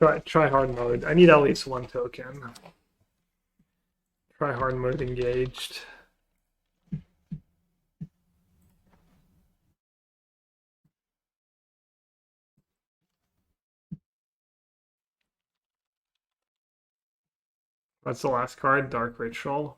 try hard mode. I need at least one token. Try hard mode engaged. That's the last card, Dark Ritual.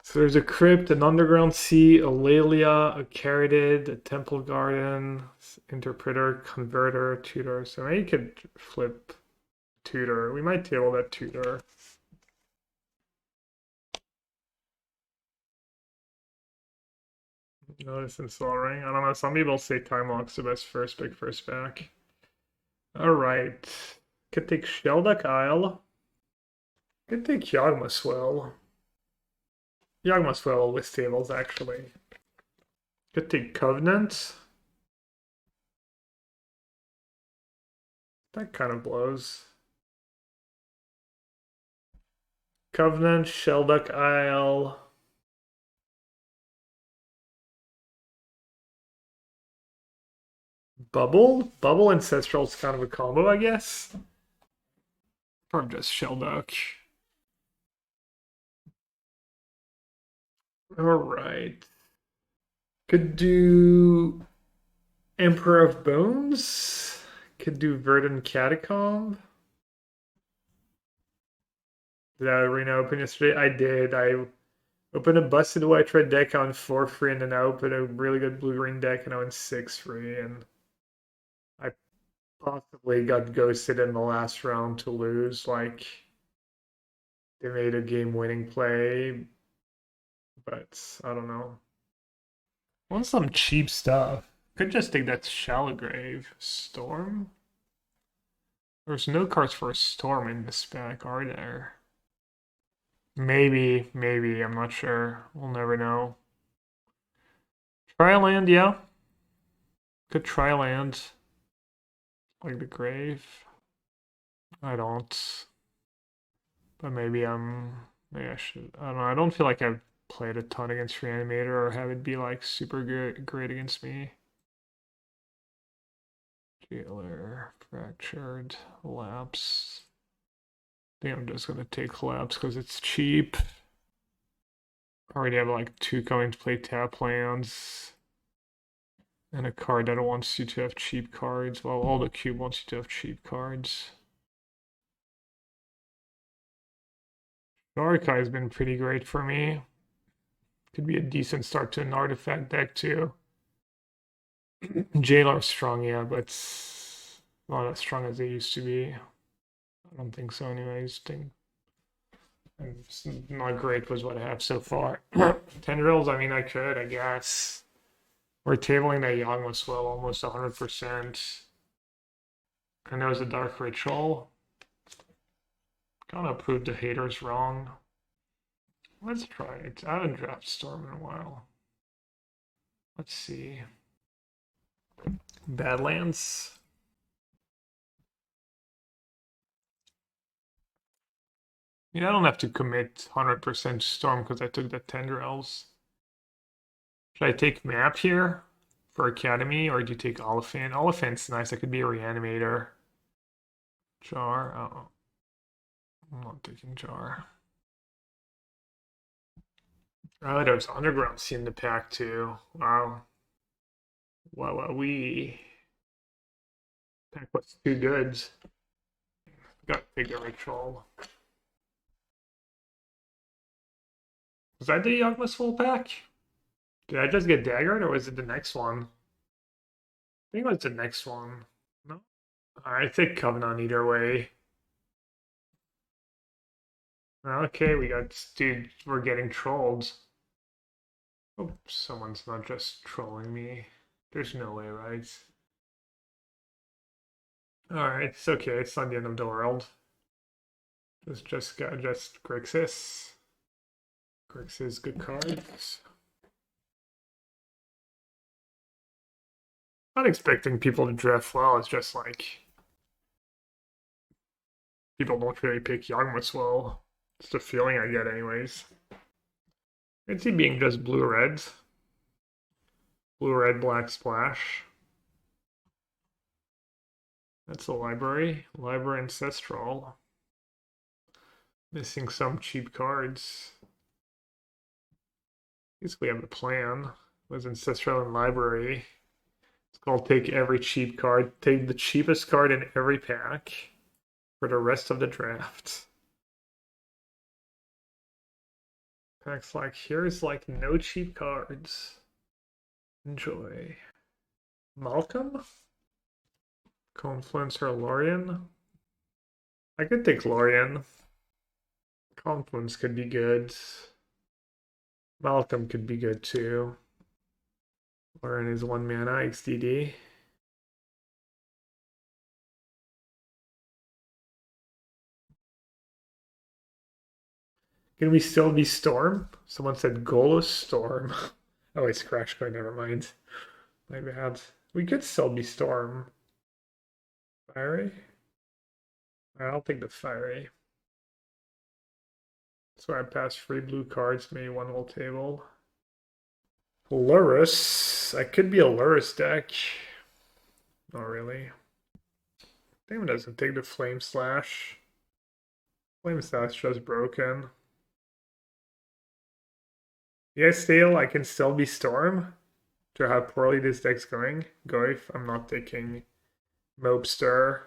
So there's a Crypt, an Underground Sea, a Lelia, a Caryatid, a Temple Garden, Interpreter, Converter, Tutor. So maybe you could flip Tutor. We might table that Tutor. Notice Installring. I don't know, some people say Time Lock's the best first pick, first back. Alright. Could take Shelduck Isle. Could take Yawgmothswell. Yawgmothswell with tables, actually. Could take Covenant. That kind of blows. Covenant, Shelduck Isle. Bubble? Bubble Ancestral's kind of a combo, I guess. Or just Shelduck. Alright. Could do Emperor of Bones. Could do Verdant Catacomb. Did I arena open yesterday? I did. I opened a busted white red deck on 4 free, and then I opened a really good blue green deck and I went 6 free, and I possibly got ghosted in the last round to lose. Like, they made a game winning play, but I don't know. I want some cheap stuff. Could just take that Shallow Grave. Storm? There's no cards for a Storm in this pack, are there? Maybe, I'm not sure. We'll never know. Try land, yeah. Could try land. Like the Grave. I don't. But maybe I should. I don't know. I don't feel like I've played a ton against Reanimator or have it be like super great against me. Jailer, Fractured, Lapse. I think I'm just gonna take Lapse because it's cheap. Already have like 2 coming to play tap lands. And a card that wants you to have cheap cards. Well, all the cube wants you to have cheap cards. Darkai has been pretty great for me. Could be a decent start to an artifact deck too. Jailer's strong, yeah, but it's not as strong as they used to be. I don't think so anyways. It's not great was what I have so far. Tendrils, I mean, I could, I guess. We're tabling that Yawgmothswell almost 100%. And there was a Dark Ritual. Kind of proved the haters wrong. Let's try it. I haven't drafted Storm in a while. Let's see. Badlands. I don't have to commit 100% Storm because I took the Tendrils. Should I take Map here for Academy, or do you take Oliphant? Oliphant's nice. I could be a Reanimator. Jar. Oh. I'm not taking Jar. Oh, there's Underground Sea in the pack too. Wow. We pack was too good. Got to take the Ritual. Was that the Yawgmothswell pack? Did I just get daggered, or was it the next one? I think it was the next one. No? Alright, take Covenant either way. Okay, dude, we're getting trolled. Oh, someone's not just trolling me. There's no way, right? Alright, it's okay, it's not the end of the world. Just Grixis. Grixis, good cards. Not expecting people to draft well, it's just like people don't really pick Yawgmothswell. It's the feeling I get anyways. I can see being just blue-red. Blue-red, black splash. That's a library. Library Ancestral. Missing some cheap cards. Basically have a plan. Was Ancestral and Library. It's called take every cheap card. Take the cheapest card in every pack for the rest of the draft. Packs like here's like no cheap cards. Enjoy. Malcolm? Confluence or Lorien? I could take Lorien. Confluence could be good. Malcolm could be good too. Lorien is 1 mana, XDD. Can we still be Storm? Someone said Golos Storm. Oh, it's Crash Card, never mind. My bad. We could still be Storm. Fiery? I'll take the Fiery. So I pass 3 blue cards, maybe 1 whole table. Lurrus. I could be a Lurrus deck. Not really. Damn, it doesn't take the Flame Slash. Flame Slash just broken. You guys feel I can still be Storm? To how poorly this deck's going? Goif, I'm not taking Mobster.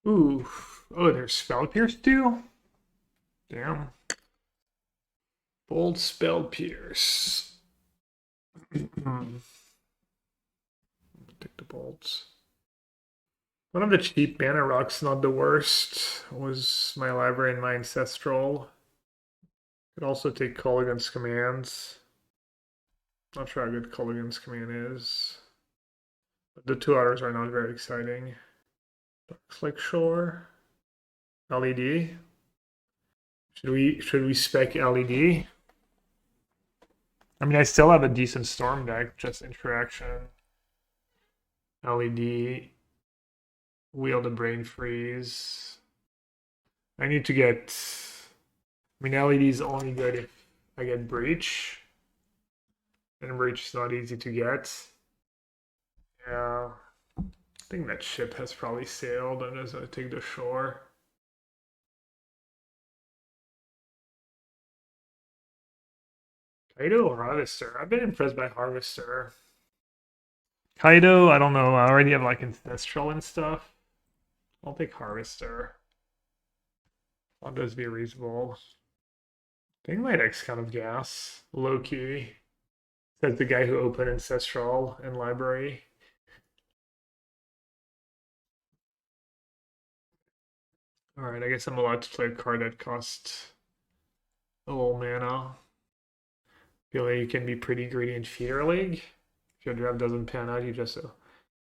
Ooh. Oh, there's Spell Pierce too? Damn. Bold Spell Pierce. Take the bolts. One of the cheap mana rocks, not the worst, was my library and my ancestral. Could also take Culligan's Commands. Not sure how good Culligan's Command is. But the 2 others are not very exciting. Darkslick Shore. LED. Should we spec LED? I mean, I still have a decent Storm deck, just interaction. LED. Wheel the Brain Freeze. I need to get... I mean, LED is only good if I get Breach. And Breach is not easy to get. Yeah. I think that ship has probably sailed. I'm just going to take the shore. Kaido or Harvester? I've been impressed by Harvester. Kaido, I don't know. I already have like Ancestral and stuff. I'll take Harvester. I'll just be reasonable. I think my deck's kind of gas. Low key. Says the guy who opened Ancestral and Library. Alright, I guess I'm allowed to play a card that costs a little mana. Feel like you can be pretty greedy in Feeder League. If your draft doesn't pan out, you just...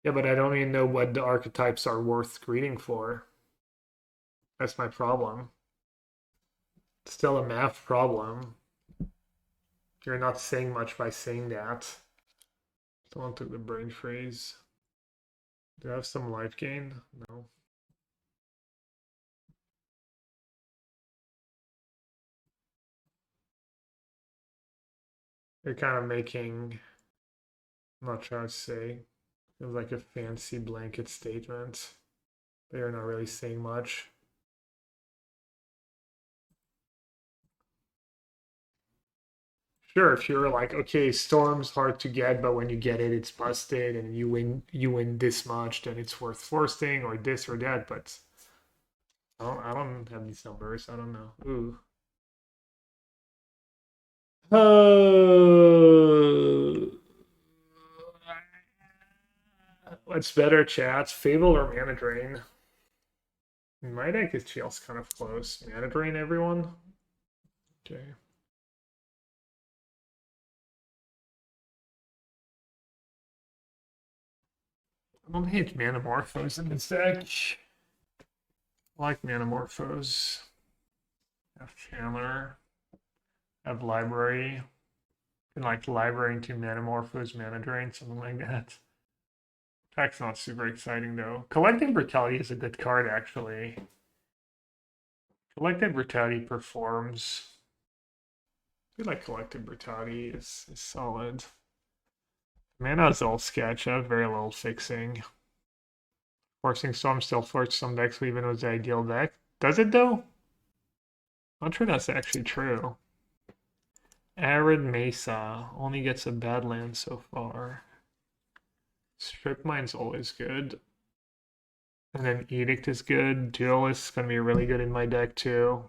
Yeah, but I don't even know what the archetypes are worth greeting for. That's my problem. It's still a math problem. You're not saying much by saying that. Someone took the Brain Freeze. Do I have some life gain? No. You're kind of making... I'm not sure how to say. Feels like a fancy blanket statement. But you're not really saying much. Sure, if you're like, okay, Storm's hard to get, but when you get it, it's busted, and you win this much, then it's worth forcing, or this or that. But I don't have these numbers. I don't know. Ooh. What's better, chats? Fable or Mana Drain? My deck is feels kind of close. Mana Drain, everyone? Okay. I don't hate Manamorphose in this deck. I like Manamorphose. Have Chandler. Have Library. Can like Library into Manamorphose, Mana Drain, something like that. Attack's not super exciting though. Collective Brutality is a good card actually. Collective Brutality performs feel like Collective Brutality is solid. Mana's all sketch. I have very little fixing. Forcing Storm still force some decks even with the ideal deck. Does it though? Not sure that's actually true. Arid Mesa only gets a bad land so far. Strip Mine's always good. And then Edict is good. Duelist is going to be really good in my deck too.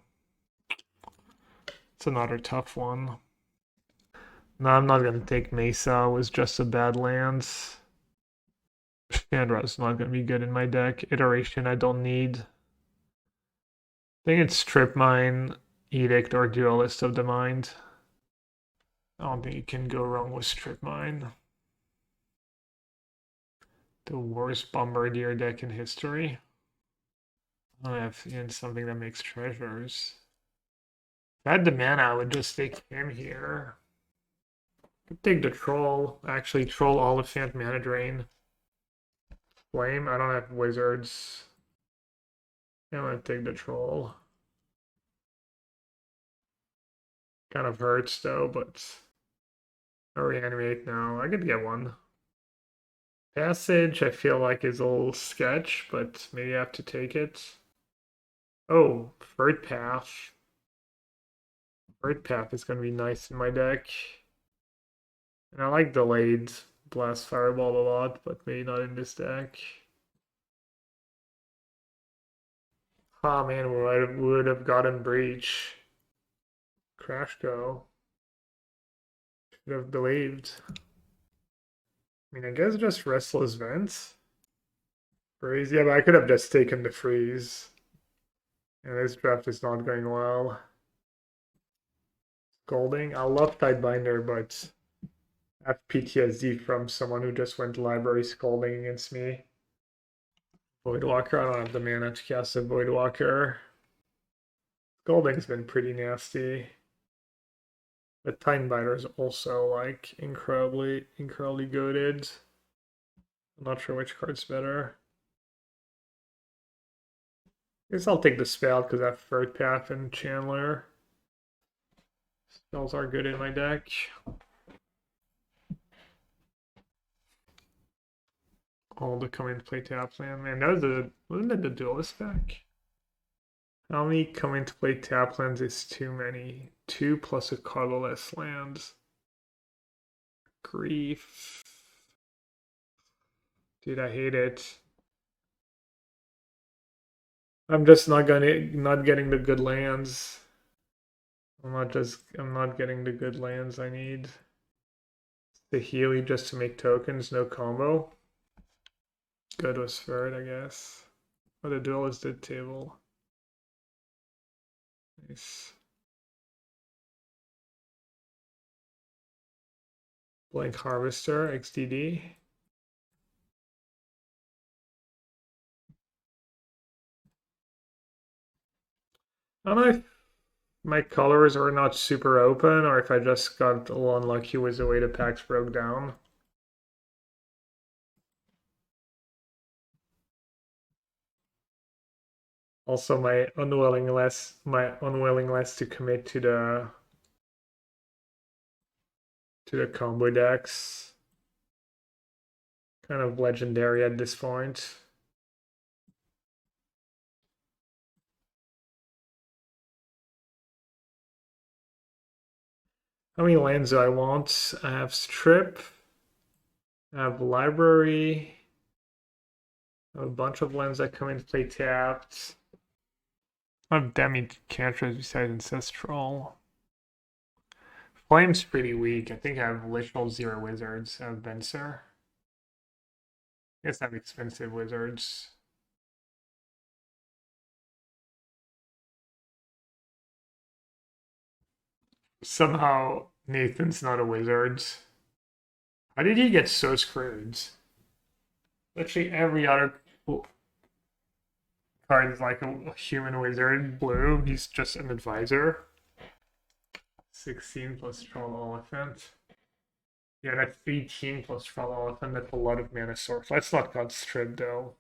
It's another tough one. No, I'm not going to take Mesa. It was just a bad land. Chandra's not going to be good in my deck. Iteration I don't need. I think it's Strip Mine, Edict, or Duelist of the Mind. I don't think you can go wrong with Strip Mine. The worst Bombardier deck in history. I have in something that makes treasures. If I had the mana, I would just take him here. Could take the troll. Actually, troll Oliphant, mana drain. Flame. I don't have wizards. I'm gonna take the troll. Kind of hurts though, but I'll reanimate now. I could get one. Passage, I feel like is a little sketch, but maybe I have to take it. Oh, Third Path. Third Path is gonna be nice in my deck. And I like delayed Blast Fireball a lot, but maybe not in this deck. Ah man, we would have gotten Breach. Crash Go. Should have believed. I mean, I guess just Restless Vents. Freeze. Yeah, but I could have just taken the freeze. And this draft is not going well. Scolding. I love Tidebinder, but I have PTSD from someone who just went to library scolding against me. Voidwalker. I don't have the mana to cast a Voidwalker. Scolding's been pretty nasty. But Tidebinder is also like incredibly goated. I'm not sure which card's better. I guess I'll take the spell because I have Third Path and Chandler. Spells are good in my deck. All the come into play tap land. Man, wasn't it the duelist deck? How many come into play tap lands is too many? 2 plus a colorless land. Grief. Dude, I hate it. I'm just not getting the good lands. I'm not getting the good lands I need. The Healy just to make tokens, no combo. Good was third, I guess. Oh, the duelist did table. Nice. Blank Harvester, XDD. I don't know if my colors are not super open or if I just got a little unlucky with the way the packs broke down. Also, my unwillingness to commit to the combo decks. Kind of legendary at this point. How many lands do I want? I have Strip. I have Library. I have a bunch of lands that come into play tapped. I have Demi Cantress besides Ancestral. Flame's pretty weak. I think I have literal 0 wizards. I have Venser. I guess I have expensive wizards. Somehow Nathan's not a wizard. How did he get so screwed? Literally every other card is like a human wizard. Blue, he's just an advisor. 16 plus Troll Elephant. Yeah, that's 18 plus Troll Elephant. That's a lot of mana source. Let's not got Strip though.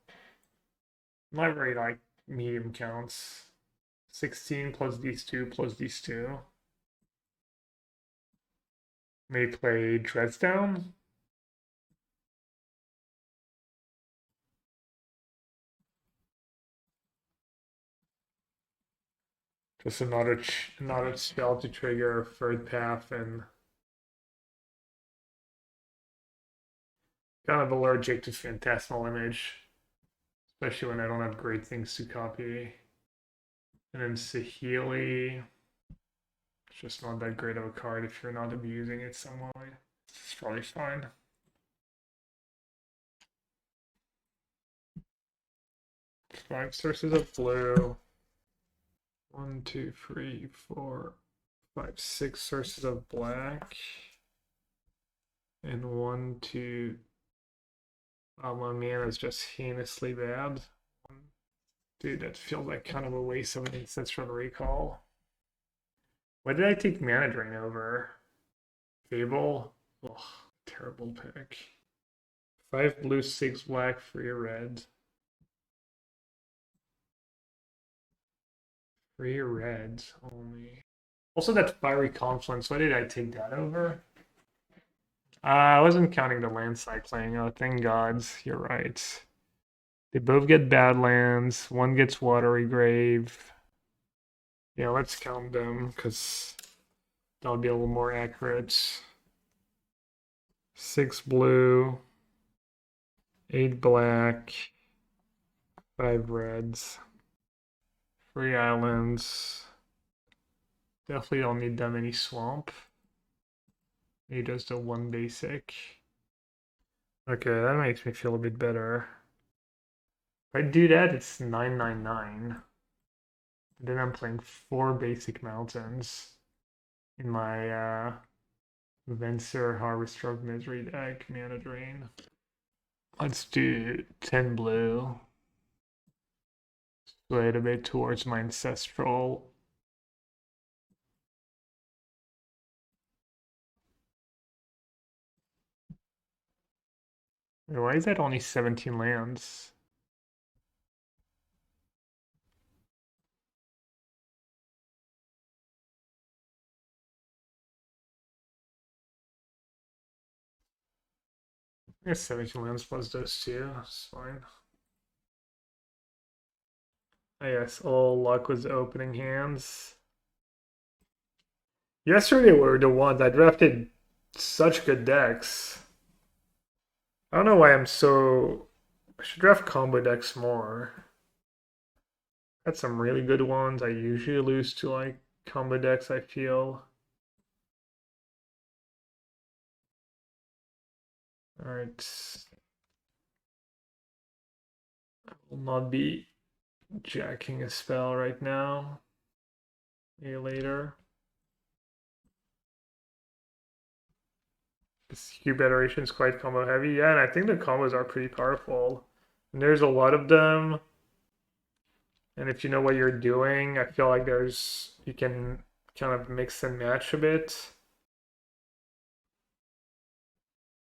Library like medium counts. 16 plus these two plus these two. May play Dresdown. Just another spell to trigger third path, and kind of allergic to Phantasmal Image, especially when I don't have great things to copy. And then Saheeli, it's just not that great of a card if you're not abusing it some way. It's probably fine. Five sources of blue. 1, 2, 3, 4, 5, 6 sources of black. And 1, 2. Oh, my mana is just heinously bad. Dude, that feels like kind of a waste of an ancestral recall. What did I take mana drain over? Fable? Ugh, terrible pick. 5 blue, 6 black, 3 red. 3 reds only. Also, that Fiery Confluence, why did I take that over? I wasn't counting the land cycling. Oh, thank gods. You're right. They both get Badlands. One gets Watery Grave. Yeah, let's count them, because that'll be a little more accurate. 6 blue. 8 black. 5 reds. 3 islands. Definitely don't need that many swamp. He does the 1 basic. Okay, that makes me feel a bit better. If I do that, it's 999. Then I'm playing 4 basic mountains in my Venser Harvester of Misery deck, mana drain. Let's do 10 blue. Sway it a bit towards my ancestral. Why is that only 17 lands? I guess 17 lands plus those two. That's fine. I guess all luck was opening hands. Yesterday were the ones I drafted such good decks. I don't know why I'm so. I should draft combo decks more. Had some really good ones. I usually lose to like combo decks, I feel. Alright. I will not be jacking a spell right now. Maybe later. This cube iteration is quite combo heavy. Yeah, and I think the combos are pretty powerful. And there's a lot of them. And if you know what you're doing, I feel like you can kind of mix and match a bit.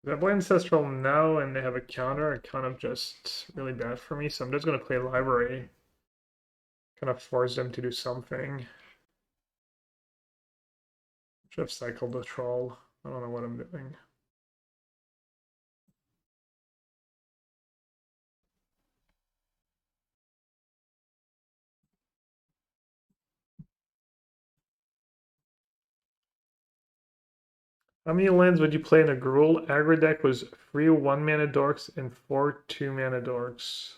I play Ancestral now and they have a counter, it kind of just really bad for me, so I'm just gonna play Library. Kind of force them to do something. Should have cycled the Troll. I don't know what I'm doing. How many lands would you play in a Gruul? Aggro deck was 3 1-mana dorks and 4 2-mana dorks.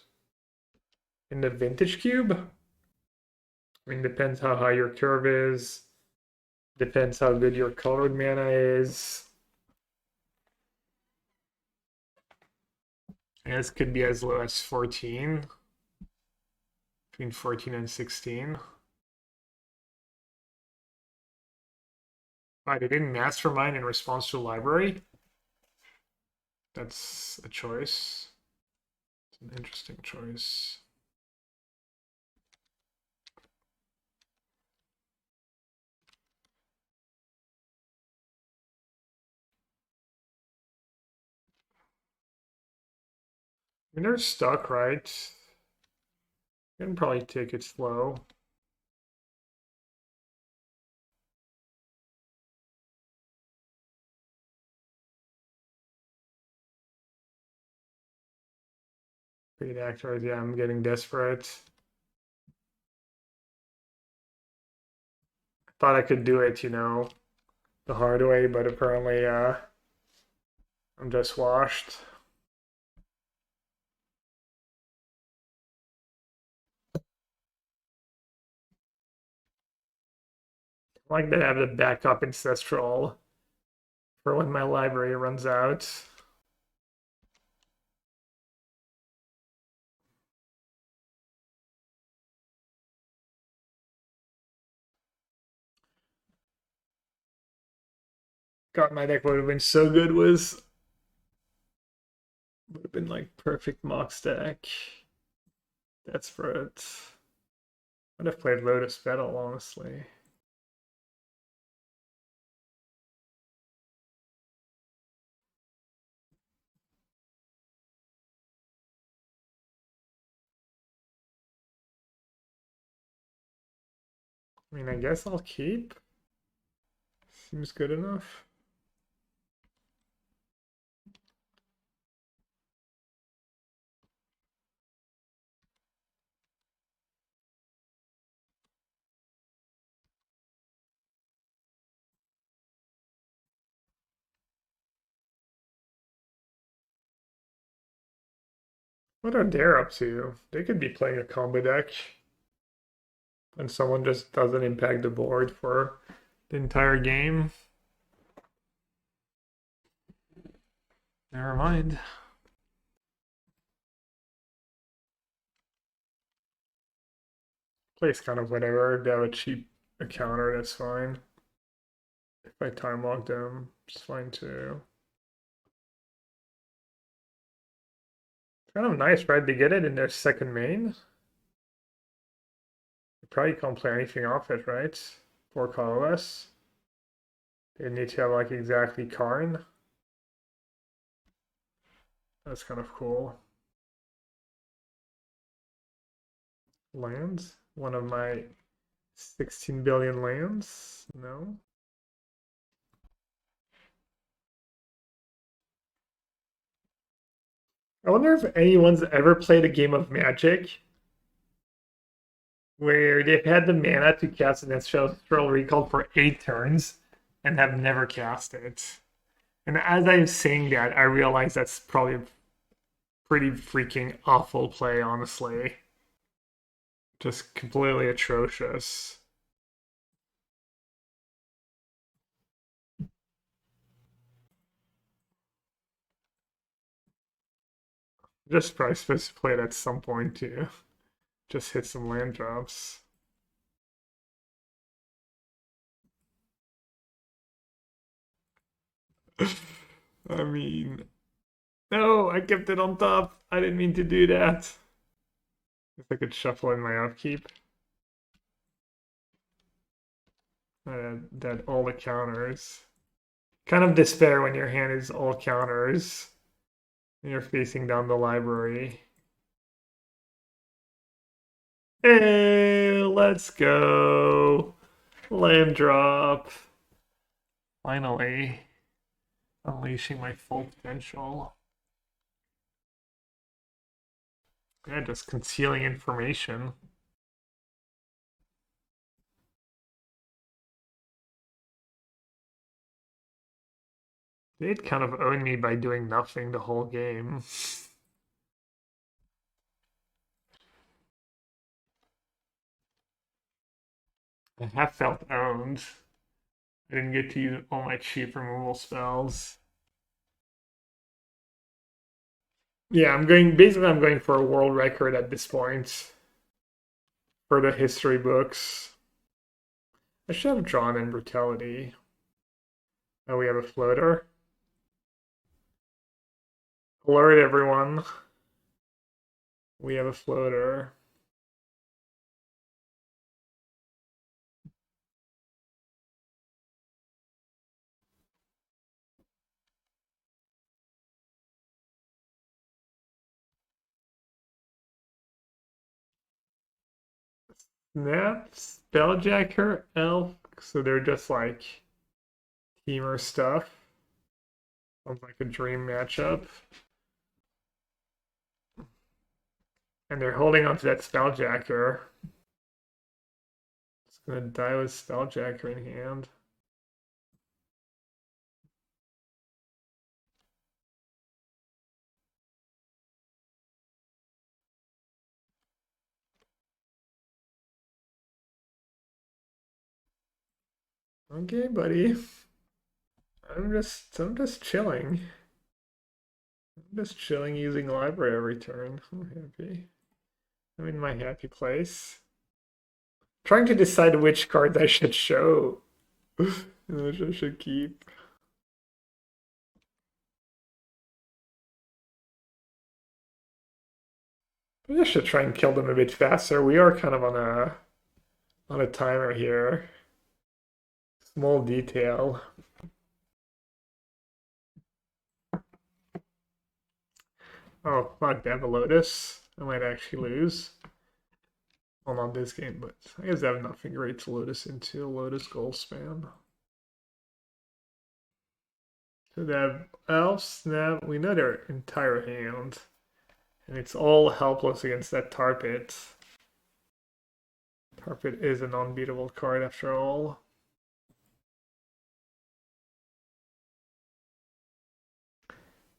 In the Vintage Cube? I mean, depends how high your curve is. Depends how good your colored mana is. I guess could be as low as 14. Between 14 and 16. Right, they didn't mastermind in response to library. That's a choice. It's an interesting choice. I mean, they're stuck, right? You can probably take it slow. Paid actors, yeah, I'm getting desperate. Thought I could do it, the hard way, but apparently I'm just washed. I like that I have the backup ancestral for when my library runs out. God, my deck would have been so good would have been like perfect mock stack. Desperate. I'd have played Lotus Battle, honestly. I mean, I guess I'll keep. Seems good enough. What are they up to? They could be playing a combo deck. And someone just doesn't impact the board for the entire game. Never mind. Plays kind of whatever. They have a cheap counter, that's fine. If I time lock them, it's fine too. It's kind of nice, right? They get it in their second main. You probably can't play anything off it, right? For colorless. They need to have like exactly Karn. That's kind of cool. Lands? One of my 16 billion lands? No. I wonder if anyone's ever played a game of Magic where they've had the mana to cast an Ancestral Recall for 8 turns and have never cast it. And as I'm saying that, I realize that's probably a pretty freaking awful play, honestly. Just completely atrocious. Just probably supposed to play it at some point too. Just hit some land drops. I mean, no, I kept it on top. I didn't mean to do that. If I could shuffle in my upkeep. That all the counters. Kind of despair when your hand is all counters and you're facing down the library. Hey, let's go. Land drop. Finally, unleashing my full potential. Yeah, just concealing information. They'd kind of own me by doing nothing the whole game. I have felt owned. I didn't get to use all my cheap removal spells. Yeah, I'm going for a world record at this point for the history books. I should have drawn in brutality. Oh, we have a floater. Alert everyone. We have a floater. Snap, Spelljacker, Elf. So they're just like teamer stuff. Sounds like a dream matchup. And they're holding on to that Spelljacker. It's gonna die with Spelljacker in hand. Okay, buddy. I'm just chilling. I'm just chilling using library every turn. I'm happy. I'm in my happy place. Trying to decide which cards I should show. Which I should keep. Maybe I should try and kill them a bit faster. We are kind of on a timer here. Small detail. Oh fuck, they have a Lotus. I might actually lose. Well, not this game, but I guess I have nothing great to Lotus into. Lotus goal spam. So they have Elf, Snap. We know their entire hand. And it's all helpless against that Tar Pit. Tar Pit is an unbeatable card after all.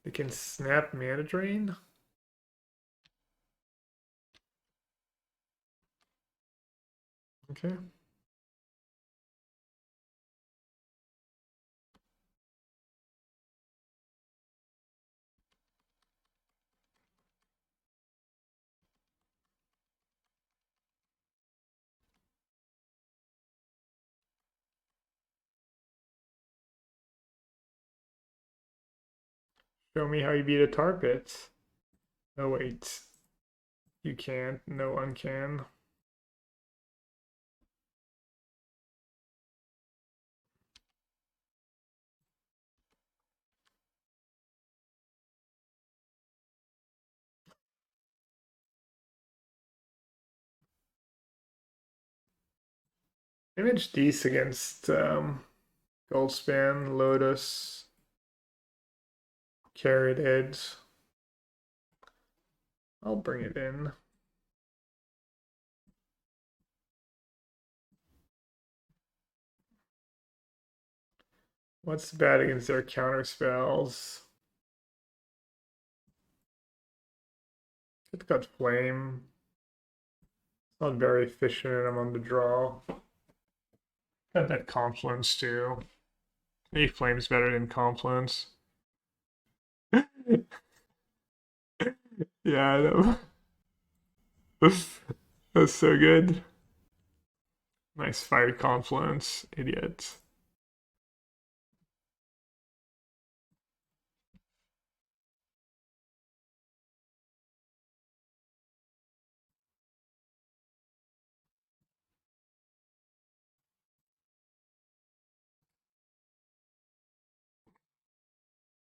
They can snap Mana Drain. Okay. Show me how you beat a Tar Pit. Oh wait. You can't. No one can. Image these against Goldspan, Lotus, Carrot Edge. I'll bring it in. What's bad against their counter spells? It got Flame. It's not very efficient and I'm on the draw. Got that Confluence too. Maybe Flame's better than Confluence. Yeah, I know. That's so good. Nice Fire Confluence, idiot.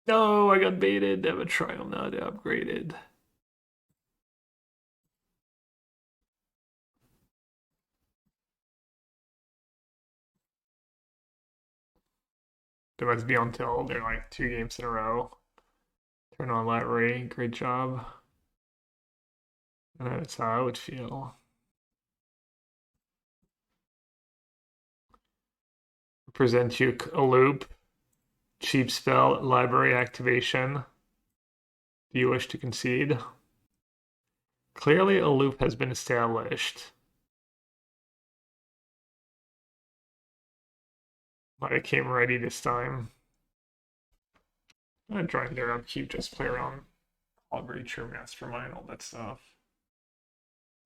No, I got baited. They have a Triumph now. They upgraded. They must be until they're like 2 games in a row. Turn on library. Great job. And that's how I would feel. Present you a loop. Cheap spell, library activation. Do you wish to concede? Clearly a loop has been established. But I came ready this time. I'm trying their upkeep, just play around. All Breacher, Mastermind, all that stuff.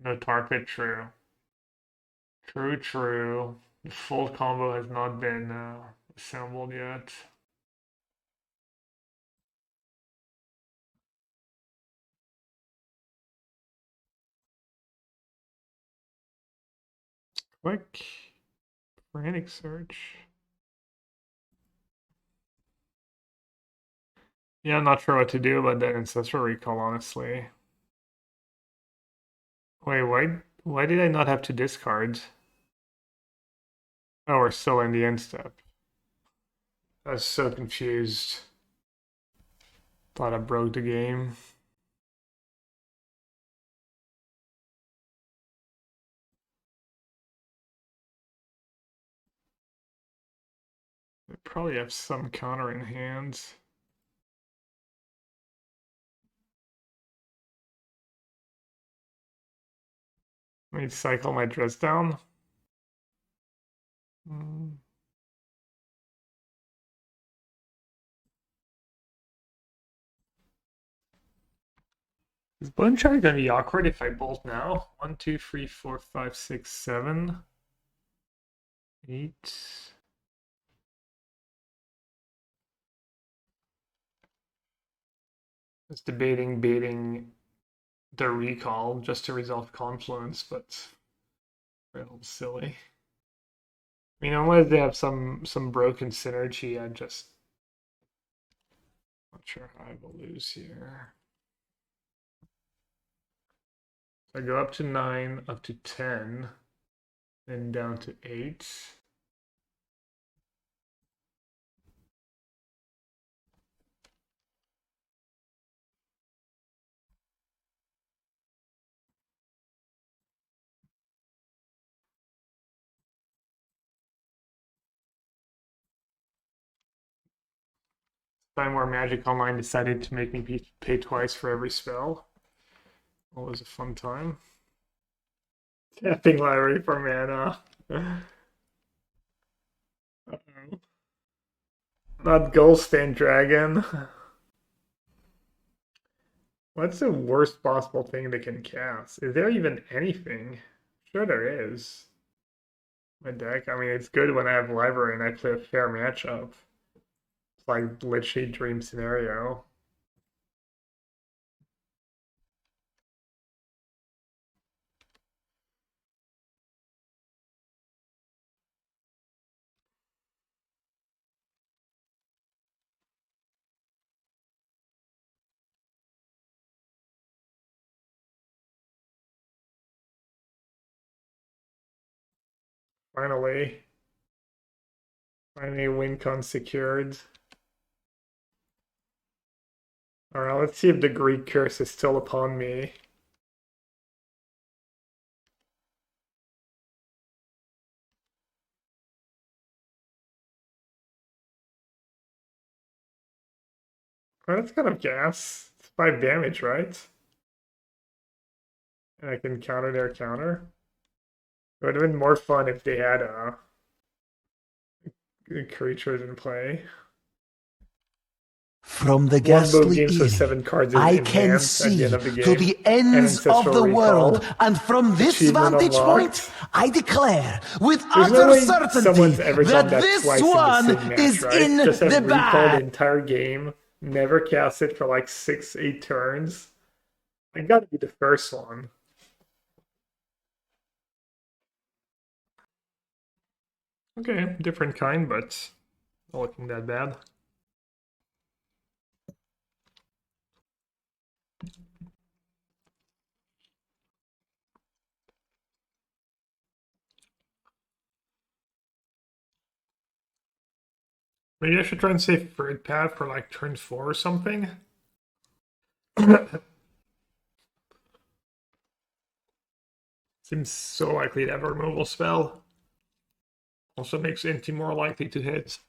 No Tar Pit, true. True. The full combo has not been assembled yet. Quick. Frantic search. Yeah, I'm not sure what to do about that Ancestral Recall, honestly. Wait, why did I not have to discard? Oh, we're still in the end step. I was so confused. Thought I broke the game. They probably have some counter in hand. Let me cycle my dress down. Mm. Is Gloomshot gonna be awkward if I bolt now? 1, 2, 3, 4, 5, 6, 7, 8. I was debating baiting the recall just to resolve confluence, but a little silly. I mean, unless they have some broken synergy, I'm just not sure how I will lose here. So I go up to 9, up to 10, then down to 8. Time where Magic Online decided to make me pay twice for every spell. It was a fun time. Tapping library for mana. Uh-oh. Not Goldspan Dragon. What's the worst possible thing they can cast? Is there even anything? Sure there is. My deck, I mean, it's good when I have library and I play a fair matchup. It's like literally dream scenario. Finally. Finally, win con secured. Alright, let's see if the Greek curse is still upon me. Oh, that's kind of gas. It's 5 damage, right? And I can counter their counter. It would have been more fun if they had creatures in play. From the One move ghastly games with Eyrie, 7 cards I in can hand at the end see of the to game. the And ends of Ancestral the world, Recall. and from this Achievement vantage point, unlocked. I declare with There's no utter way certainty someone's ever done that that this twice in the one same match, is in right? Just the have recall the bag. entire game, never cast it for like 6, 8 turns. I gotta be the first one. Okay, different kind, but not looking that bad. Maybe I should try and save Bird Path for like turn 4 or something. Seems so likely to have a removal spell. Also makes Inti more likely to hit.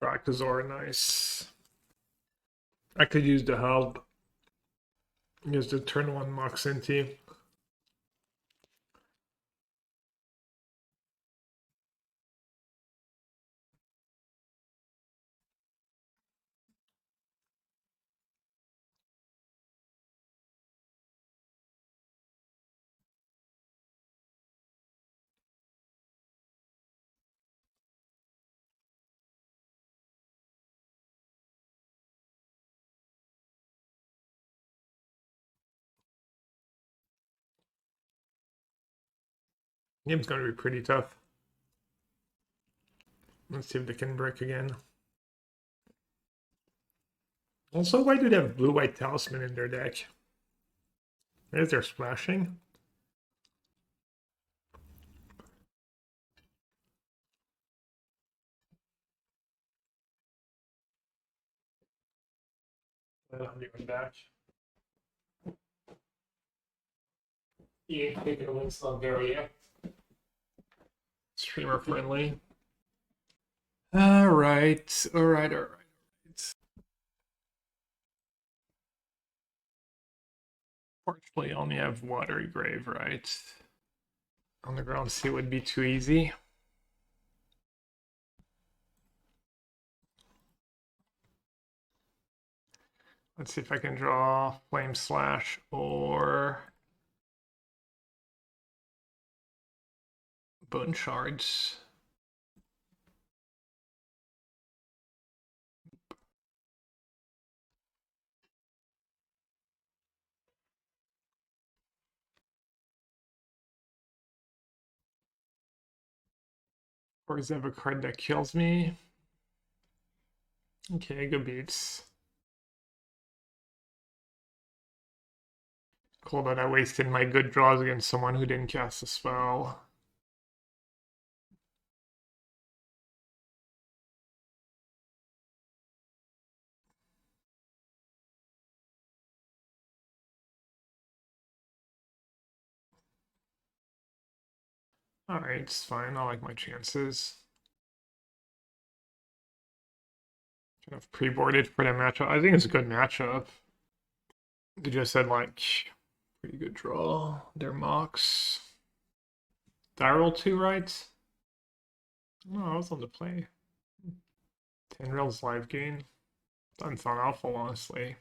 Rakazor, nice. I could use the help. Use the turn 1 Mox Inti. Game's gonna be pretty tough. Let's see if they can break again. Also, why do they have blue-white talisman in their deck? There's their splashing. And I'm doing back. Yeah, the link's not there yet. Streamer friendly. Alright. Fortunately, I only have watery grave, right? Underground sea would be too easy. Let's see if I can draw Flame Slash or Bone Shards. Or is that a card that kills me? Okay, good beats. Cool that I wasted my good draws against someone who didn't cast a spell. Alright, it's fine. I like my chances. Kind of pre-boarded for the matchup. I think it's a good matchup. They just said like pretty good draw. Their mocks. Did I roll 2 right? No, I was on the play. 10 rails live gain. Doesn't sound awful, honestly.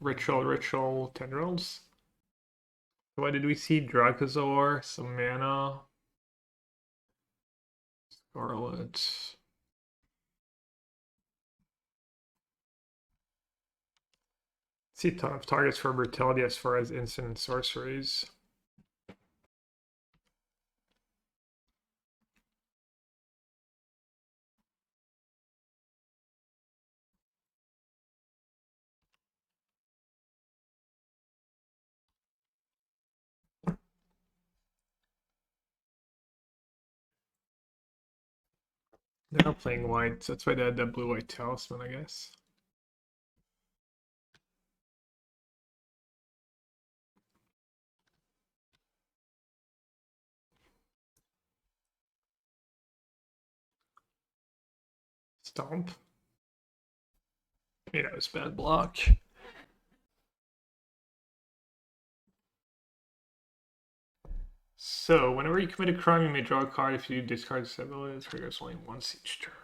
Ritual, 10 rails. What did we see? Drakazor, some mana. Scarlet. See a ton of targets for brutality as far as instant and sorceries. They're not playing white, so that's why they had that blue-white talisman, I guess. Stomp. Yeah, it was bad block. So, whenever you commit a crime, you may draw a card. If you discard this ability, it triggers only once each turn.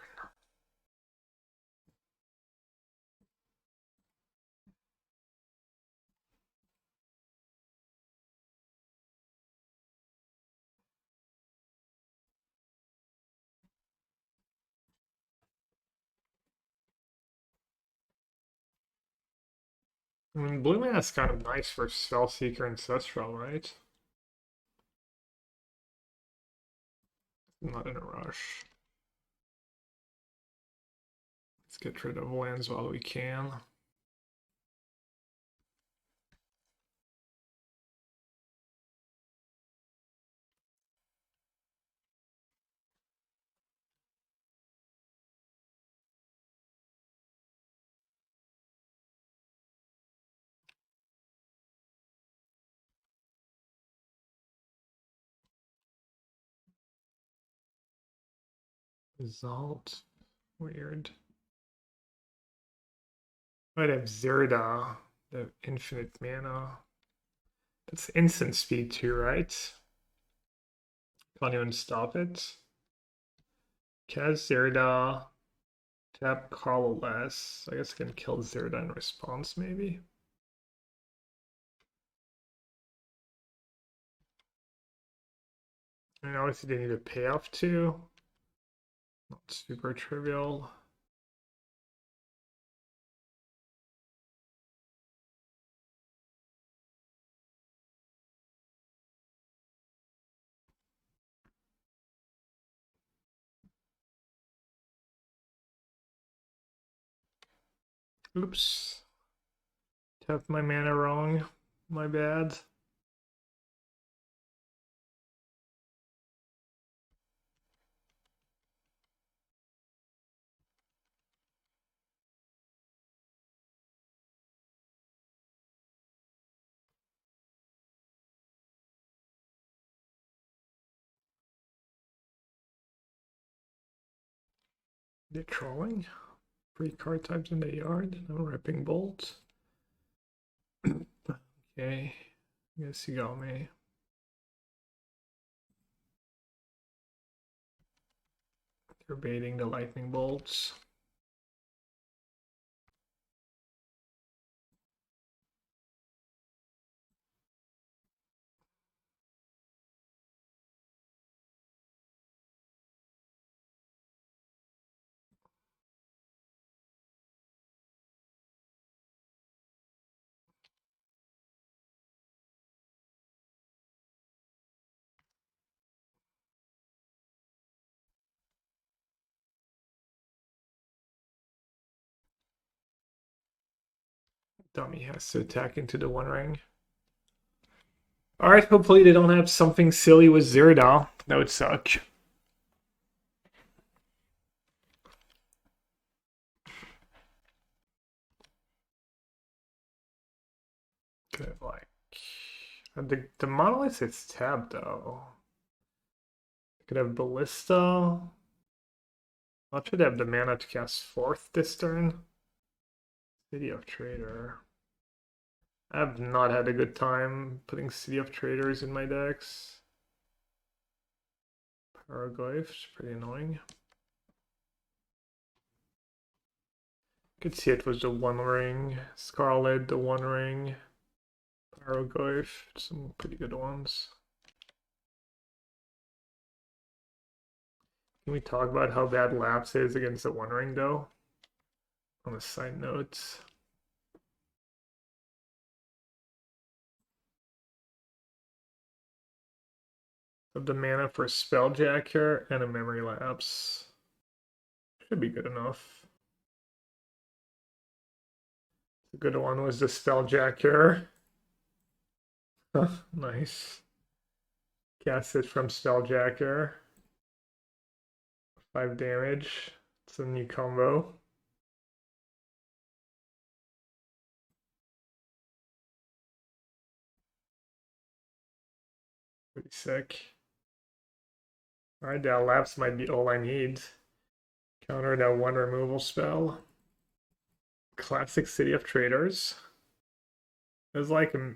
I mean, blue mana is kind of nice for Spellseeker and Ancestral, right? I'm not in a rush. Let's get rid of lands while we can. Result. Weird. Might have Zerda, the infinite mana. That's instant speed too, right? Can't even stop it. Cast Zerda. Tap colorless. I guess I can kill Zerda in response, maybe. And obviously they need a payoff too. Not super trivial. Oops. Tapped my mana wrong. My bad. They're trolling. 3 card types in the yard. No ripping bolt. Okay. Guess you got me. They're baiting the lightning bolts. Dummy has to attack into the One Ring. Alright, hopefully they don't have something silly with Zero. That would suck. Could have like the monolith is tabbed though. Could have Ballista. I should have the mana to cast 4th this turn. City of Trader. I have not had a good time putting City of Traders in my decks. Paraglyphs, pretty annoying. Could see it was the One Ring. Scarlet, the One Ring. Paraglyph, some pretty good ones. Can we talk about how bad Lapse is against the One Ring though? On a side note. Of the mana for Spelljacker and a Memory Lapse. Should be good enough. The good one was the Spelljacker. Nice. Cast it from Spelljacker. 5 damage. It's a new combo. Pretty sick. Alright, that lapse might be all I need. Counter that 1 removal spell. Classic City of Traders. There's like a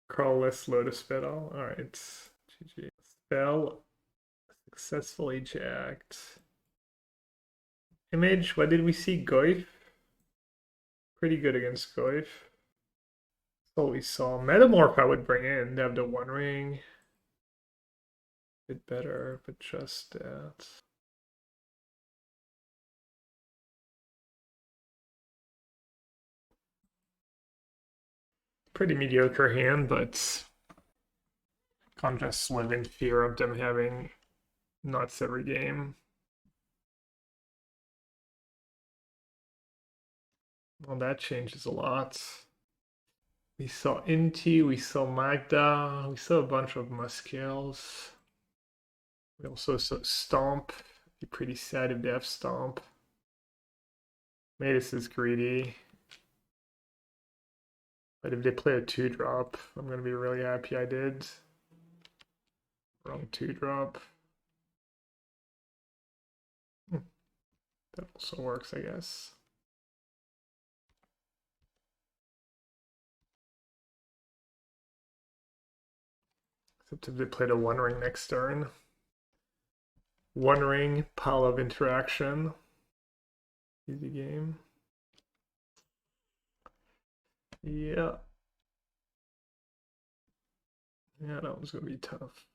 Crawless Lotus Spell. Alright. GG. Spell successfully jacked. Image, what did we see? Goif? Pretty good against Goif. So we saw Metamorph I would bring in. They have the One Ring. Bit better, but just that. Pretty mediocre hand, but can't just live in fear of them having nuts every game. Well, that changes a lot. We saw Inti, we saw Magda, we saw a bunch of Muscales. We also saw Stomp. Be pretty sad if they have Stomp. Matus is greedy. But if they play a 2-drop, I'm going to be really happy I did. Wrong 2-drop. That also works, I guess. Except if they played a One Ring next turn. One Ring, pile of interaction. Easy game. Yeah. Yeah, that one's gonna be tough.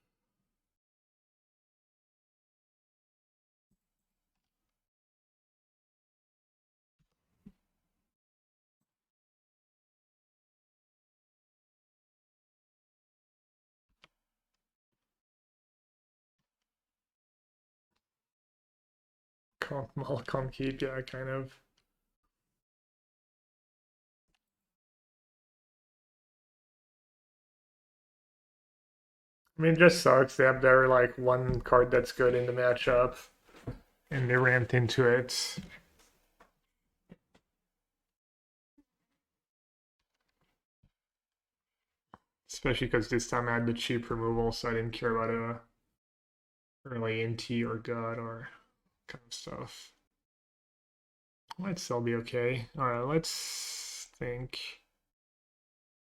Malcolm keep, yeah, kind of. I mean, it just sucks. They have their like one card that's good in the matchup, and they ramped into it. Especially because this time I had the cheap removal, so I didn't care about a early NT or gut or kind of stuff. Might still be okay. Alright, let's think.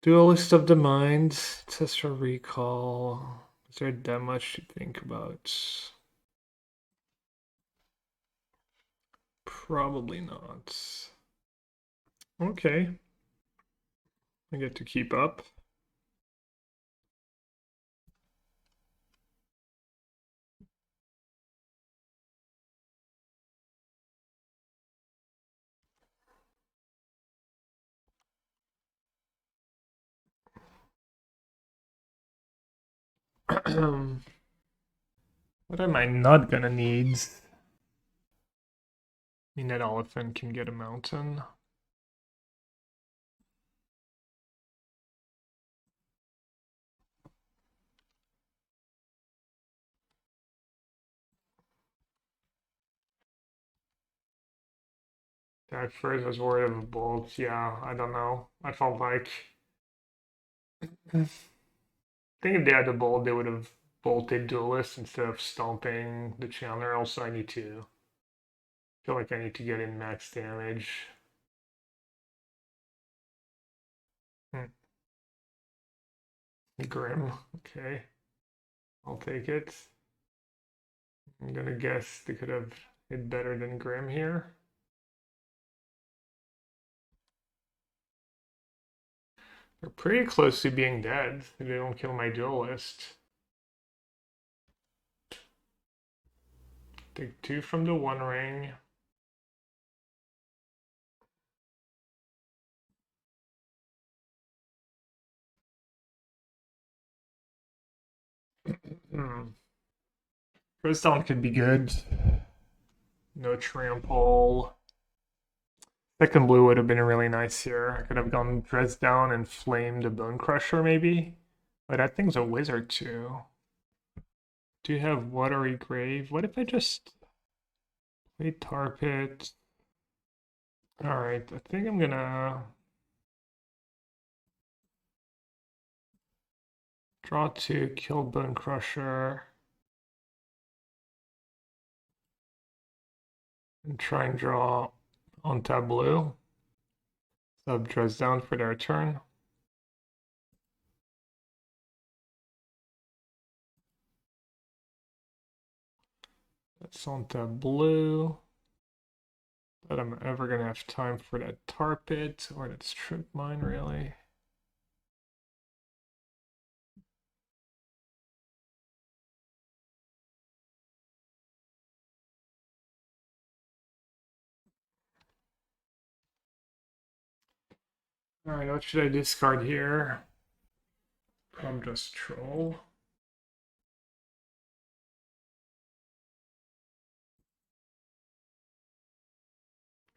Duelist of the Mind, Ancestral Recall. Is there that much to think about? Probably not. Okay. I get to keep up. What am I not gonna need? I mean, that elephant can get a mountain. At first I was worried of a bolt. Yeah, I don't know. I felt like I think if they had the bolt, they would have bolted duelist instead of stomping the challenger. Also, I need to feel like I need to get in max damage. Hmm. Grim. Okay, I'll take it. I'm gonna guess they could have hit better than Grim here. They're pretty close to being dead if they don't kill my duelist. Take 2 from the One Ring. Hmm. First down could be good. No trample. Second blue would have been really nice here. I could have gone dress down and flamed a Bone Crusher maybe. But that thing's a wizard too. Do you have Watery Grave? What if I just play Tar Pit? Alright, I think I'm gonna draw 2, kill Bone Crusher. And try and draw on tab blue. Sub dress down for their turn. That's on tab blue. That I'm ever gonna have time for that Tar Pit or that Strip Mine really. Alright, what should I discard here? Probably just Troll.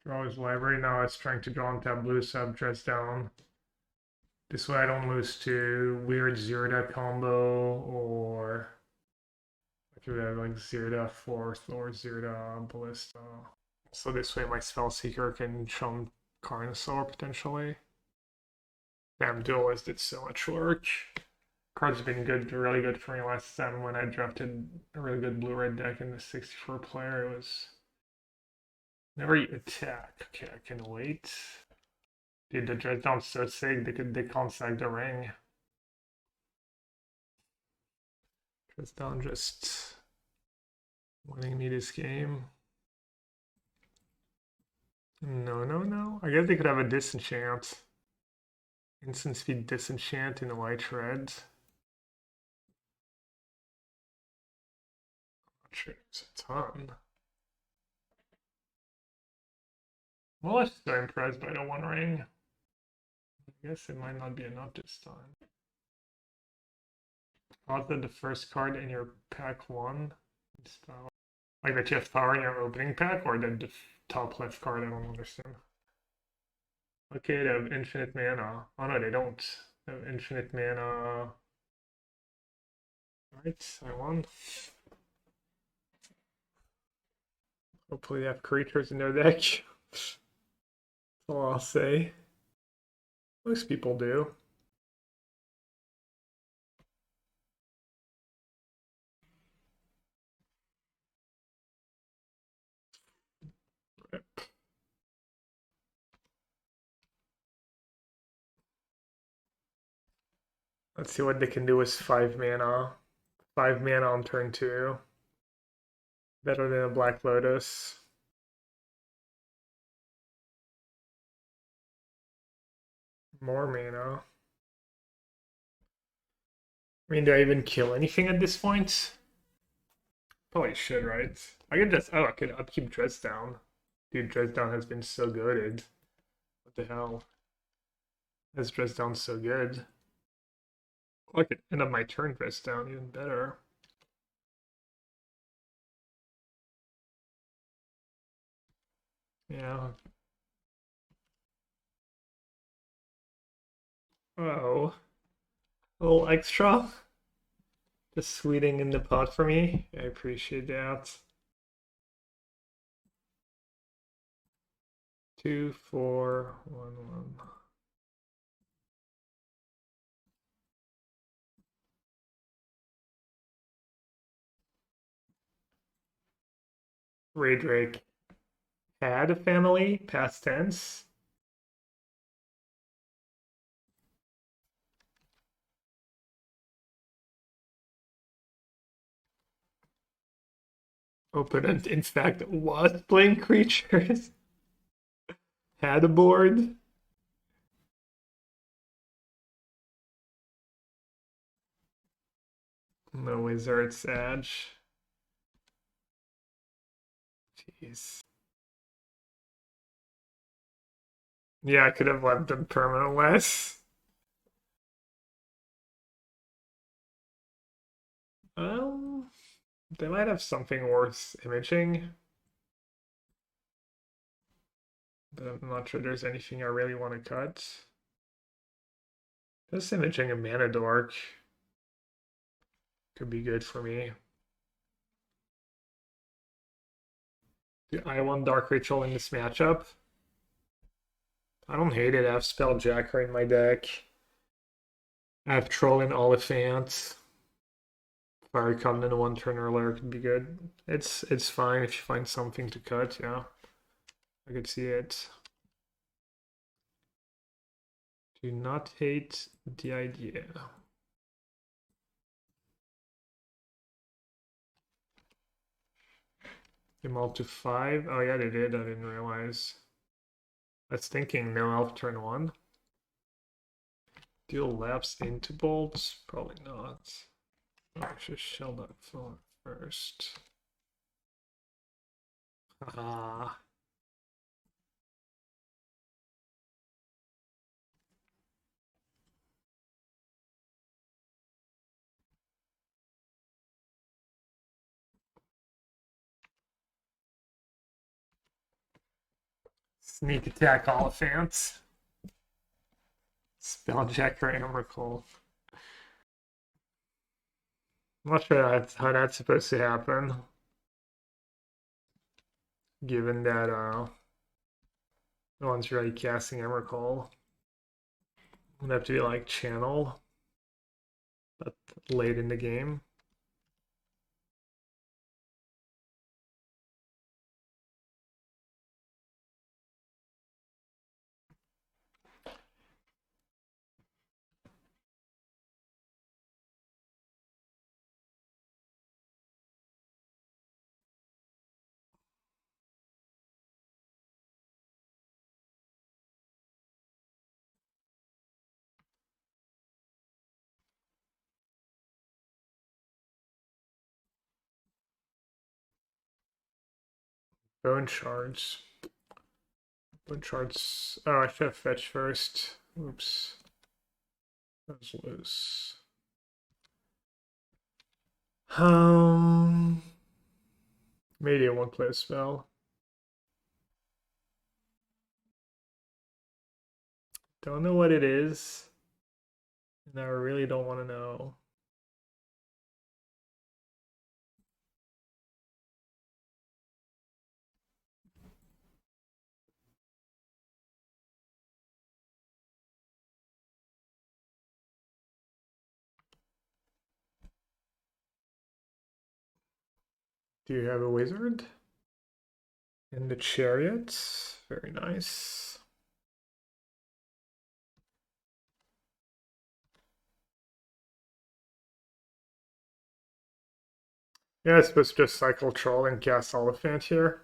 Draw his library. Now it's trying to draw on tab blue, sub dress down. This way I don't lose to weird Zirda combo or I could have like Zirda Force or Zirda Ballista. So this way my Spellseeker can chum Carnosaur potentially. Damn, Duelist did so much work. Card's been good, really good for me last time when I drafted a really good blue-red deck in the 64 player. It was never you attack. Okay, I can wait. Dude, the dress down's so sick, they can't sack the ring. Dress down just winning me this game. No, no, no. I guess they could have a disenchant. Instant speed disenchant in a white red. Not sure it's a ton. Well, I'm so impressed by the One Ring. I guess it might not be enough this time. Thought that the first card in your pack 1 is power. Like that you have power in your opening pack, or the top left card, I don't understand. Okay, they have infinite mana. Oh no, they don't. They have infinite mana. Alright, I won. Hopefully they have creatures in their deck. That's all I'll say. Most people do. Let's see what they can do with 5 mana. 5 mana on turn 2. Better than a Black Lotus. More mana. I mean, do I even kill anything at this point? Probably should, right? I could just, oh, I could upkeep Dress Down. Dude, Dress Down has been so good. What the hell? This Dress Down's so good. Oh, I could end up my turn Dress Down even better. Yeah. Oh. A little extra. Just sweetening in the pot for me. I appreciate that. 2, 4, 1, 1. Ray Drake had a family, past tense. Opponent, in fact, was playing creatures. Had a board. No wizards, edge. Jeez. Yeah, I could have left them permanentless. They might have something worth imaging, but I'm not sure there's anything I really want to cut. Just imaging a mana dork could be good for me. Do I want Dark Ritual in this matchup? I don't hate it. I have Spelljacker in my deck. I have Troll and Oliphant. Fire Covenant one turn earlier could be good. It's fine if you find something to cut, yeah. I could see it. Do not hate the idea. Them all to 5. Oh yeah, they did. I didn't realize. I was thinking no elf turn 1. Deal lapse into bolts? Probably not. I should shell that phone first. Ah. Sneak attack Oliphant. Spelljacker Emrakul. I'm not sure how that's supposed to happen. Given that no one's really casting Emrakul. Would have to be like channel, but late in the game. Bone shards. Bone shards. Oh, I should have fetched first. Oops. That was loose. Maybe I won't play a spell. Don't know what it is. And I really don't want to know. Do you have a wizard? And the chariots. Very nice. Yeah, I suppose just cycle Troll and cast Elephant here.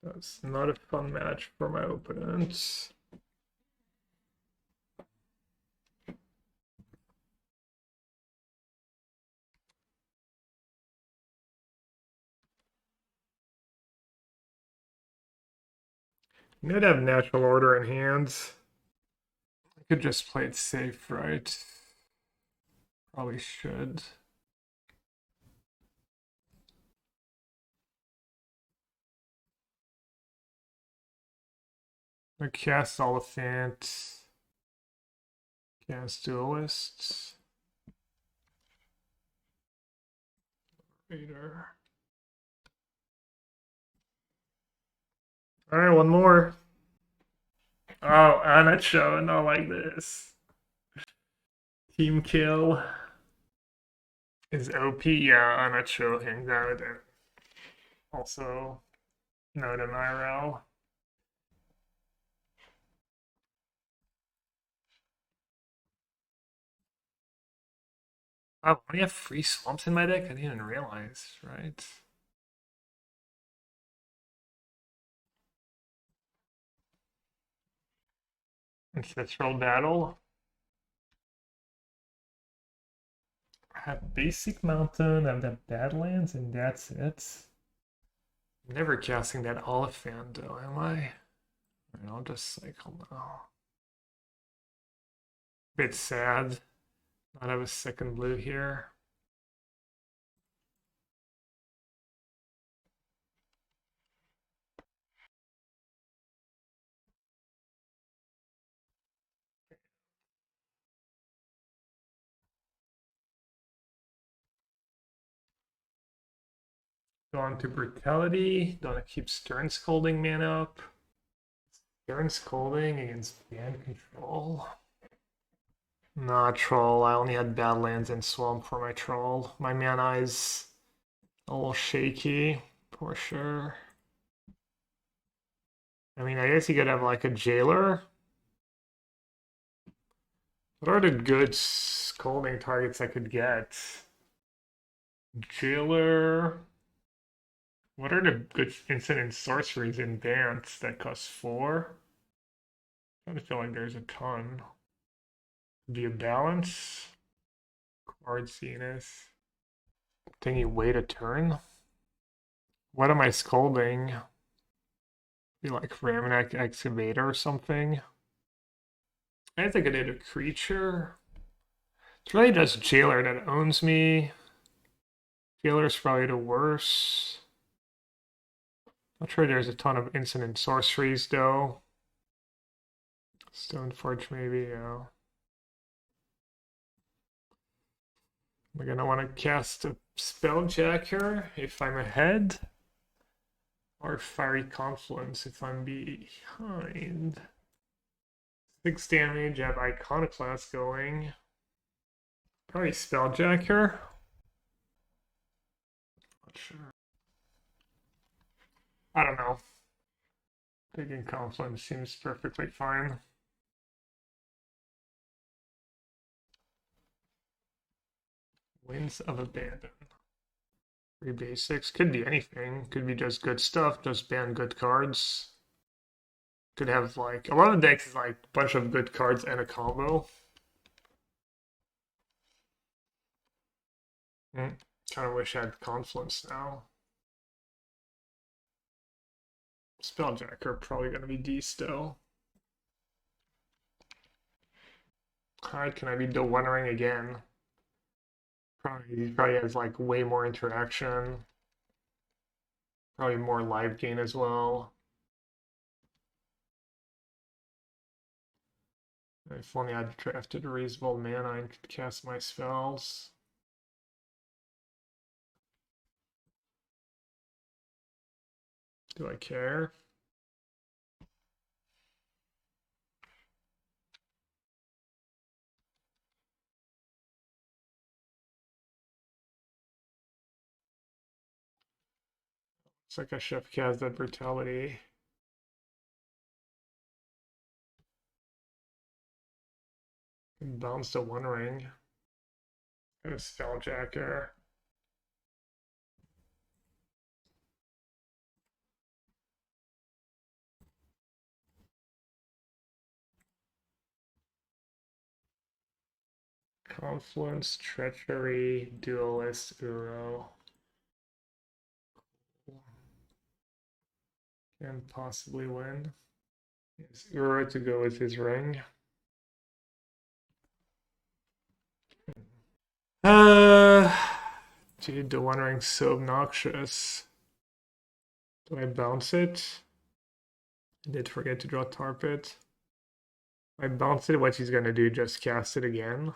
That's not a fun match for my opponent. I would have natural order in hands. I could just play it safe, right? Probably should. I cast Elephant. Cast Duelist. Raider. Alright, one more. Oh, Anna show, not like this. Team kill is OP. Yeah, Anna show hangs out and also not an IRL. Oh, I have free swamps in my deck? I didn't even realize, right? Ancestral Battle. I have Basic Mountain, I have the Badlands, and that's it. I'm never casting that Oliphant, though, am I? Alright, I'll just cycle now. Bit sad. Not have a second blue here. Go on to Brutality. Don't want to keep Stern Scolding man up. Stern Scolding against Band Control. Nah, Troll. I only had Badlands and Swamp for my Troll. My mana is a little shaky, for sure. I mean, I guess you could have like a Jailer. What are the good scolding targets I could get? Jailer. What are the good instant sorceries in Dance that cost 4? I kind of feel like there's a ton. Be a balance. Card Zenith. Thingy wait a turn. What am I scolding? Be like Ramnak Excavator or something. I think I did a creature. It's really just Jailer that owns me. Jailer's probably the worst. Not sure there's a ton of instant sorceries though. Stoneforge maybe, yeah. Am I gonna want to cast a Spelljacker if I'm ahead? Or Fiery Confluence if I'm behind? 6 damage, I have Iconoclast going. Probably Spelljacker. Not sure. I don't know. Taking Confluence seems perfectly fine. Winds of Abandon. 3 basics. Could be anything. Could be just good stuff. Just ban good cards. Could have like a lot of decks is like a bunch of good cards and a combo. Kind of wish I had Confluence now. Spelljacker probably gonna be D still. Alright, can I be one-ring again? Probably has like way more interaction. Probably more live gain as well. If only I'd drafted a reasonable mana and could cast my spells. Do I care? Looks like I should have cast that brutality. Bounce the One Ring. Got a Spelljacker. Confluence, Treachery, Duelist, Uro. Can possibly win. Is Uro to go with his ring? Dude, the One Ring's so obnoxious. Do I bounce it? I did forget to draw Tar Pit. I bounce it, what he's gonna do, just cast it again.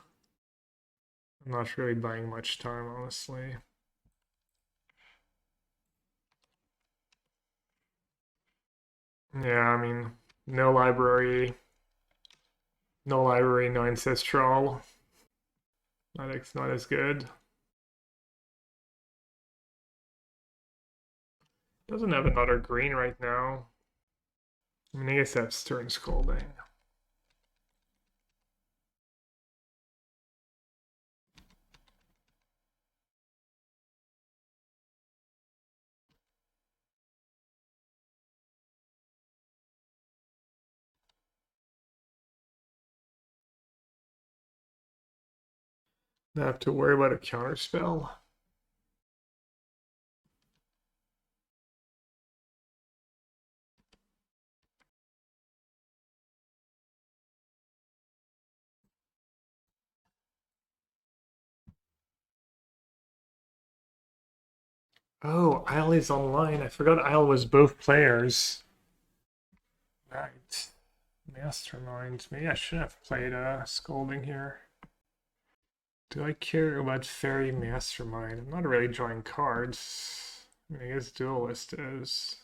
I'm not really buying much time, honestly. Yeah, I mean, no library, no ancestral. It's not as good. Doesn't have another green right now. I mean, I guess that's Stern Scolding. I have to worry about a counterspell. Oh, Isle is online. I forgot Isle was both players. Right. Mastermind. Maybe I should have played Scolding here. Do I care about Fairy Mastermind? I'm not really drawing cards. I mean, I guess Duelist is.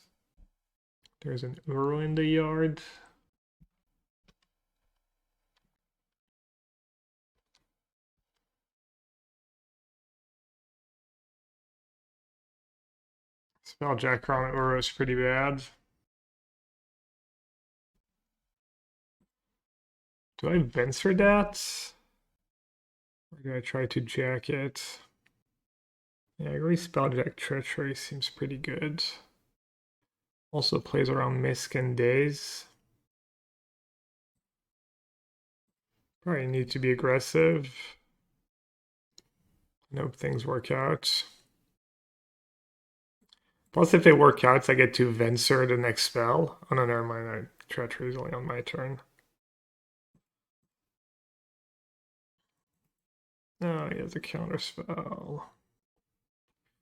There's an Uro in the yard. Spelljacker on Uro is pretty bad. Do I Venser that? Or do I try to jack it? Yeah, I agree Spelljack Treachery seems pretty good. Also plays around Misk and Daze. Probably need to be aggressive. I hope things work out. Plus, if they work out, I get to Venser the next spell. Oh no, never mind. Treachery is only on my turn. No, he has a counter spell.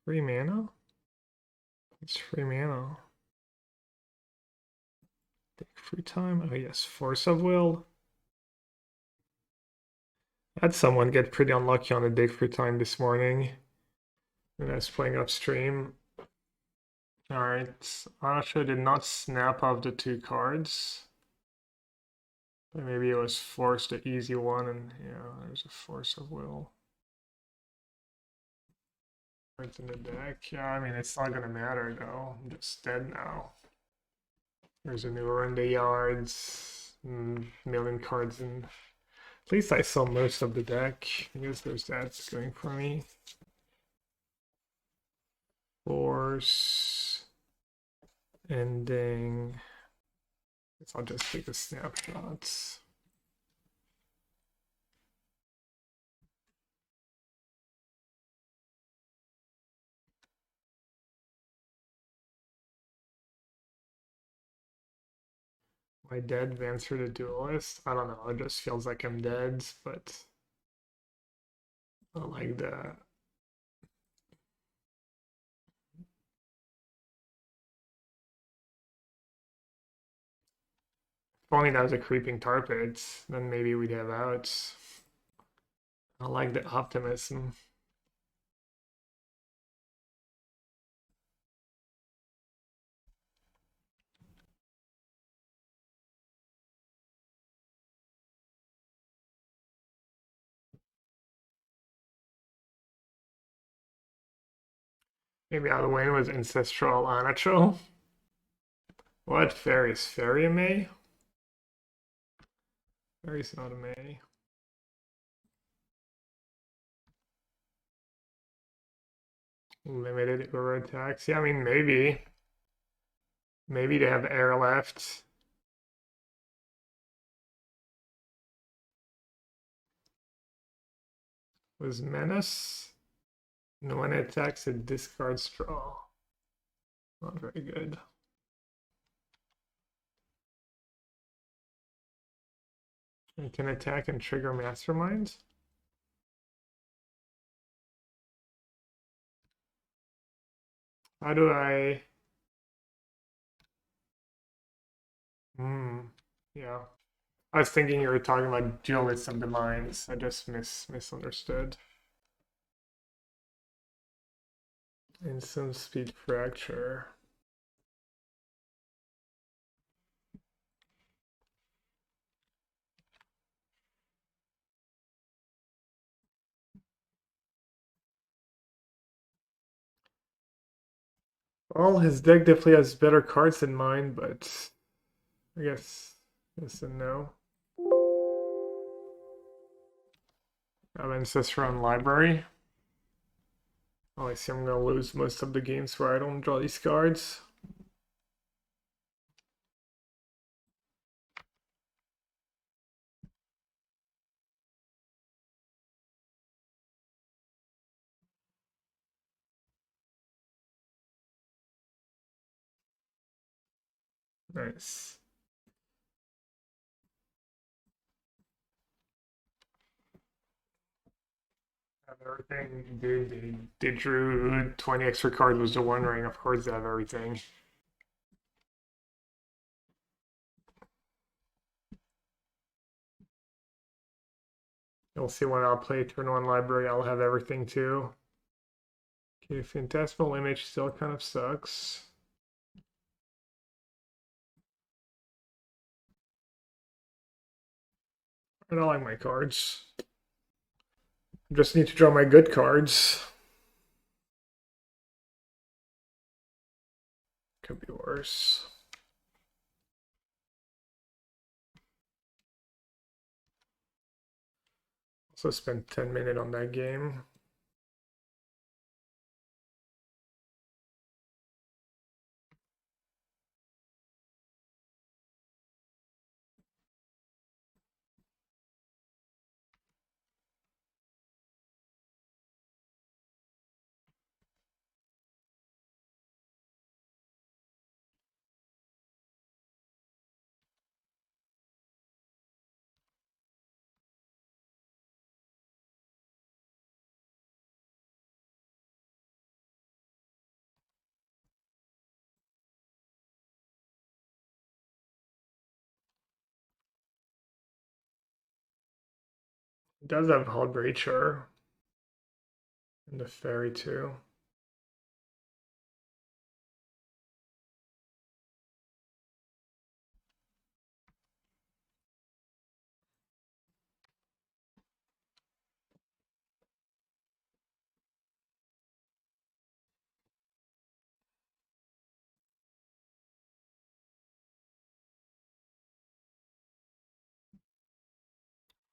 Free mana? It's free mana. Take free time. Oh yes, Force of Will. I had someone get pretty unlucky on a dig free time this morning. And I was playing upstream. Alright. Anasha did not snap off the two cards. But maybe it was Force the easy one, and yeah, there's a Force of Will. Cards in the deck. Yeah, I mean, it's not gonna matter though. I'm just dead now. There's a newer in the yards. Million cards in. At least I saw most of the deck. I guess there's that going for me. Force. Ending. Guess I'll just take the snapshots. Am I dead? Answer the Duelist? I don't know. It just feels like I'm dead, but I like that. If only that was a creeping tar pit, then maybe we'd have outs. I like the optimism. Maybe out of the win was Ancestral Anacho. What? Fairies? Fairy May? Fairy's not a May. Limited Ura attacks. Yeah, I mean, maybe. Maybe they have air left. Was Menace? No one attacks, it discards draw. Not very good. And can attack and trigger Mastermind. How do I... Yeah. I was thinking you were talking about Duelists of the Minds. I just misunderstood. Instant Speed Fracture. Well, his deck definitely has better cards than mine, but I guess yes and no. I have Ancestral and Library. Oh, I see I'm gonna lose most of the games where I don't draw these cards. Nice. Have everything. They drew 20 extra cards was the One Ring. Of course, they have everything. You'll see when I'll play turn 1 Library, I'll have everything too. Okay, Phantasmal Image still kind of sucks. I don't like my cards. I just need to draw my good cards. Could be worse. Also spent 10 minutes on that game. It does have Hull Breacher. And the Fairy too.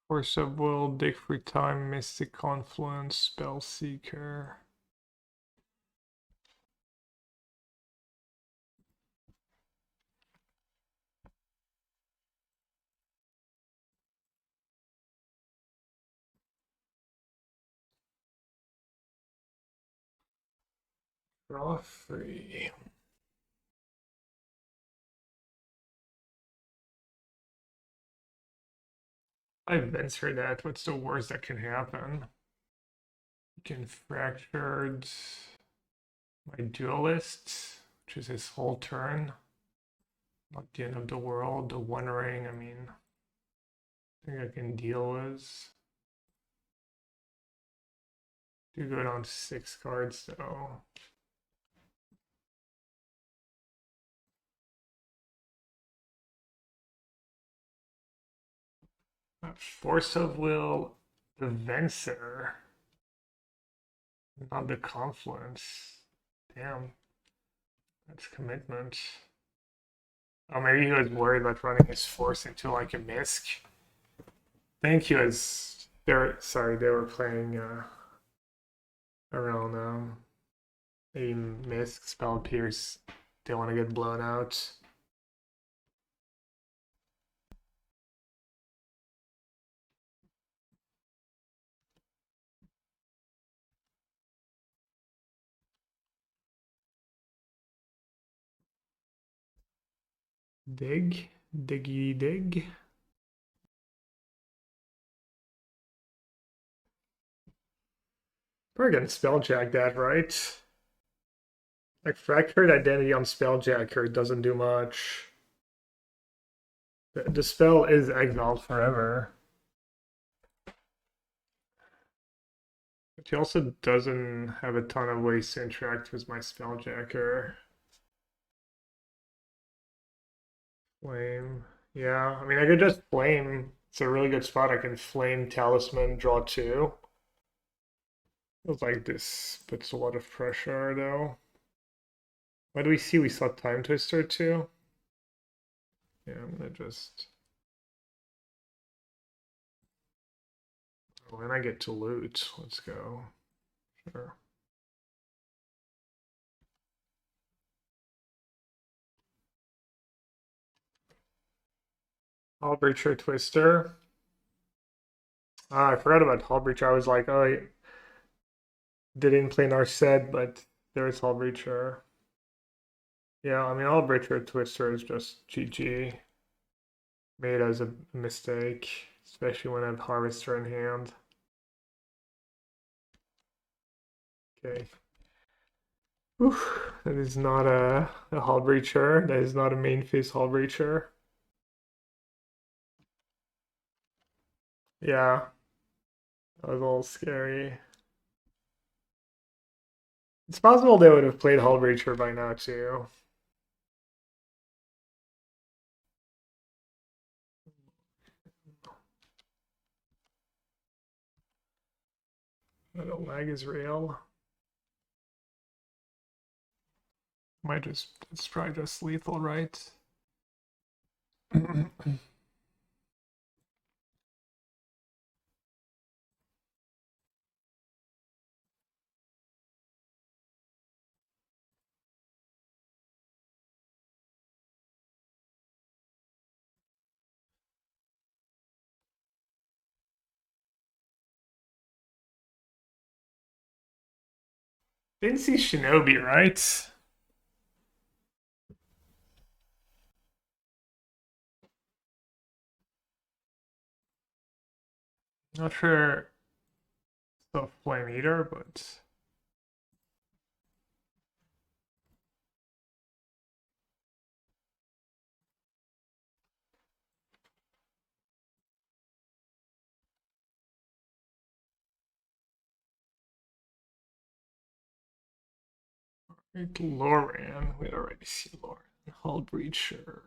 Force of Will, Dig Free Time, Mystic Confluence, Spellseeker. Draw 3. I've answered that. What's the worst that can happen? You can fractured my duelist, which is his whole turn. Not the end of the world. The One Ring, I mean, I think I can deal with. Do good on 6 cards though. Force of Will, the Venser, not the Confluence. Damn, that's commitment. Oh, maybe he was worried about running his force into like a misc. I think he was. Sorry, they were playing around a misc spell pierce. They want to get blown out. Dig, diggy dig. We're gonna spelljack that, right? Like fractured identity on spelljacker doesn't do much. The spell is exiled forever. But he also doesn't have a ton of ways to interact with my spelljacker. Flame. Yeah, I mean, I could just flame. It's a really good spot. I can flame talisman, draw two. Feels like this puts a lot of pressure, though. What do we see? We saw Time Twister, too. Yeah, I'm gonna just... Oh, and I get to loot. Let's go. Sure. Hullbreacher Twister. I forgot about Hullbreacher. I was like, oh, I didn't play Narset, but there's Hullbreacher. Yeah, I mean, Hullbreacher Twister is just GG. Made as a mistake, especially when I have Harvester in hand. Okay. Whew, that is not a Hullbreacher. That is not a main phase Hullbreacher. Yeah, that was a little scary. It's possible they would have played Hullbreacher by now too. I don't lag is real. It's probably just lethal, right? Didn't see Shinobi, right? Not sure the Flame Eater, but Lauren. We already see Lauren. Hull Breacher.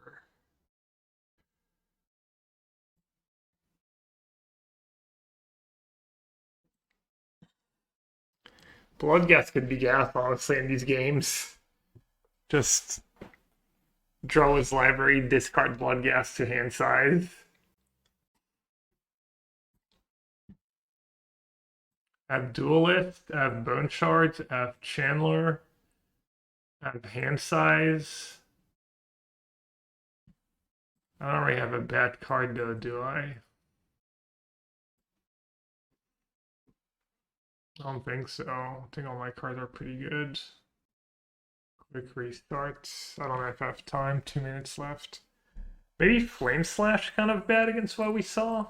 Bloodgas could be gas, honestly, in these games. Just draw his library, discard Bloodgas to hand size. I have Duelist, I have Bone Shards, I have Chandler, I have hand size. I don't really have a bad card though, do I? I don't think so. I think all my cards are pretty good. Quick restart. I don't know if I have time. 2 minutes left. Maybe Flame Slash kind of bad against what we saw.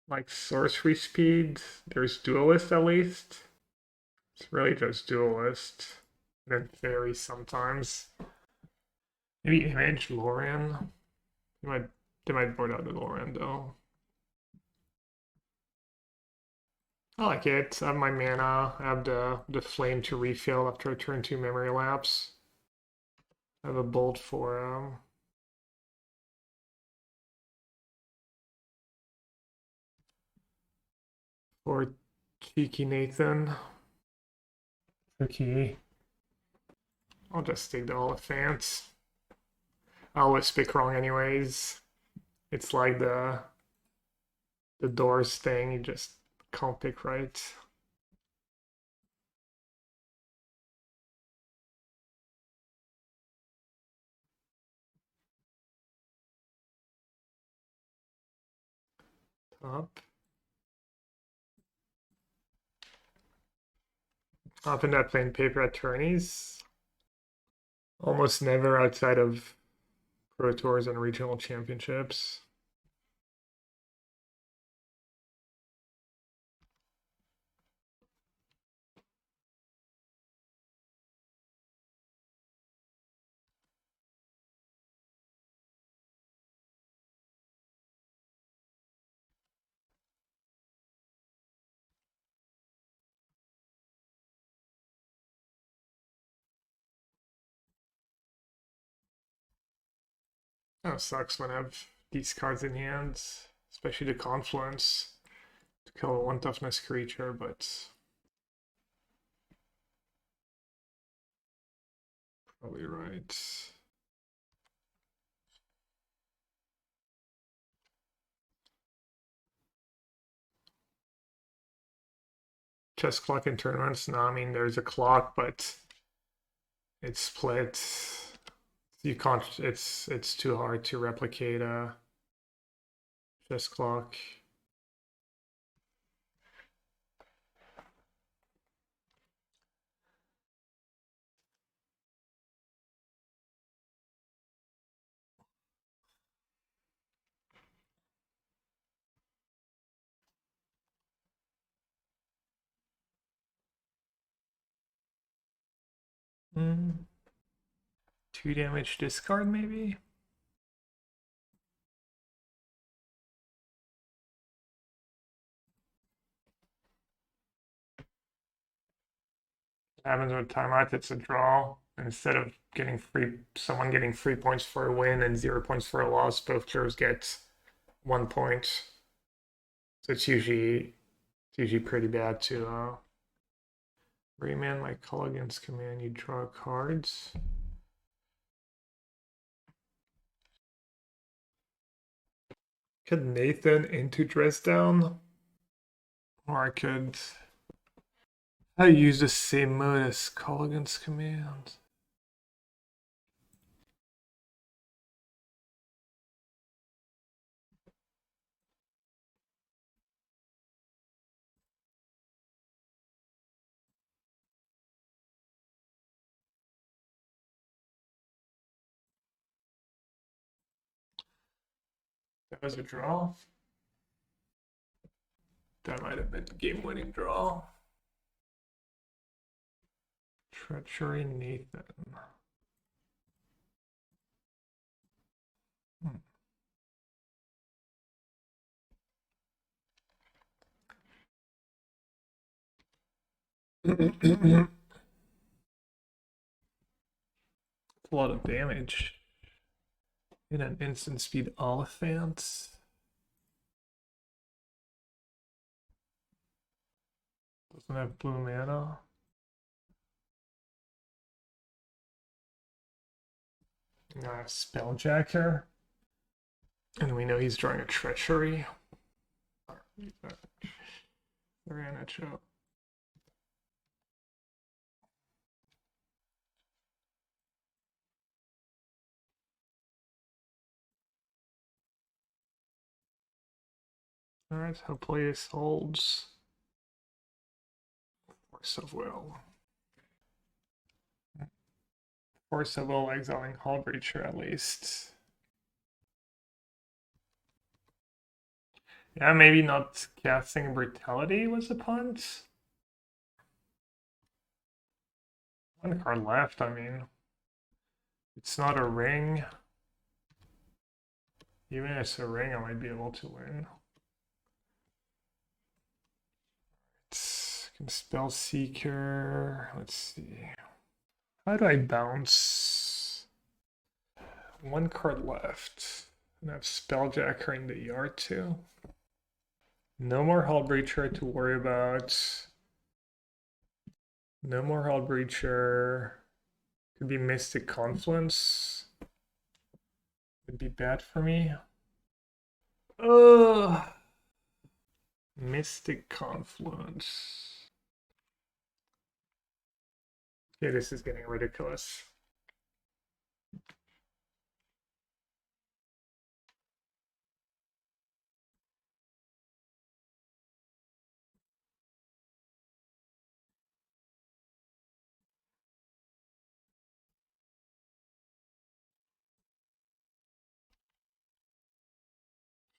Like sorcery speed. There's Duelist at least. It's really just Duelist. And then Fairy sometimes. Maybe Image Loran. They might board out the Loran though. I like it. I have my mana. I have the flame to refill after I turn 2 memory lapse. I have a bolt for Cheeky Nathan. Tricky. I'll just take the Oliphant. I always pick wrong anyways. It's like the doors thing, you just can't pick right. Top. Often not playing paper attorneys. Almost never outside of Pro Tours and regional championships. Oh, sucks when I have these cards in hand, especially the Confluence to kill a 1 toughness creature, but probably right. Chess clock in tournaments? No, I mean there's a clock, but it's split. You can't. It's too hard to replicate a chess clock. Mm. 2 damage discard maybe. Happens with timeout, it's a draw. Instead of getting someone getting 3 points for a win and 0 points for a loss, both players get 1 point. So it's usually pretty bad to remand my call against command. You draw cards. Could Nathan into dress down, or I could. I use the same mode as call against command. That was a draw. That might have been a game-winning draw. Treachery Nathan. A lot of damage in an instant speed Oliphant. Doesn't have blue mana. Spelljacker. And we know he's drawing a treachery. Show. Alright, hopefully this holds. Force of Will. Force of Will exiling Hull Breacher at least. Yeah, maybe not casting Brutality was the punt. 1 card left, I mean. It's not a ring. Even if it's a ring, I might be able to win. Can Spell Seeker. Let's see. How do I bounce? 1 card left. And I have Spelljacker in the yard too. No more Hull Breacher to worry about. No more Hull Breacher. Could be Mystic Confluence. Would be bad for me. Mystic Confluence. Okay, this is getting ridiculous.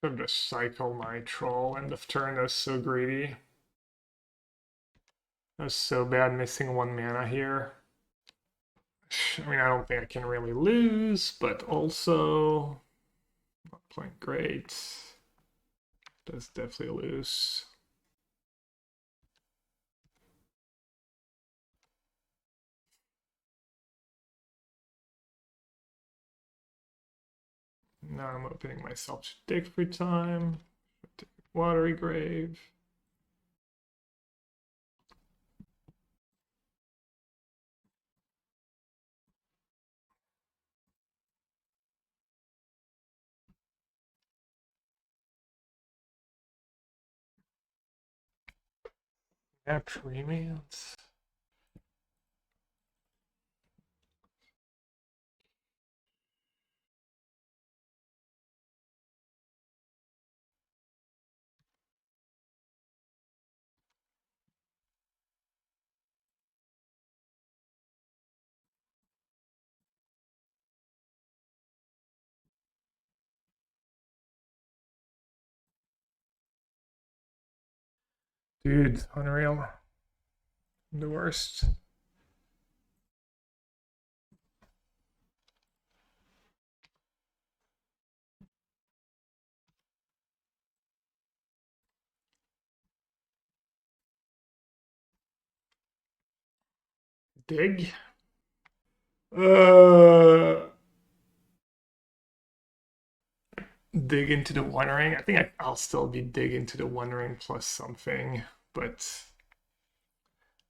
Should have just cycle my troll end of turn. That was so greedy. That was so bad missing 1 mana here. I mean, I don't think I can really lose, but also not playing great. Does definitely lose. Now I'm opening myself to dig for time. Watery Grave. Yeah, premiums. Dude, unreal. The worst. Dig. Dig into the One Ring. I think I'll still be dig into the One Ring plus something, but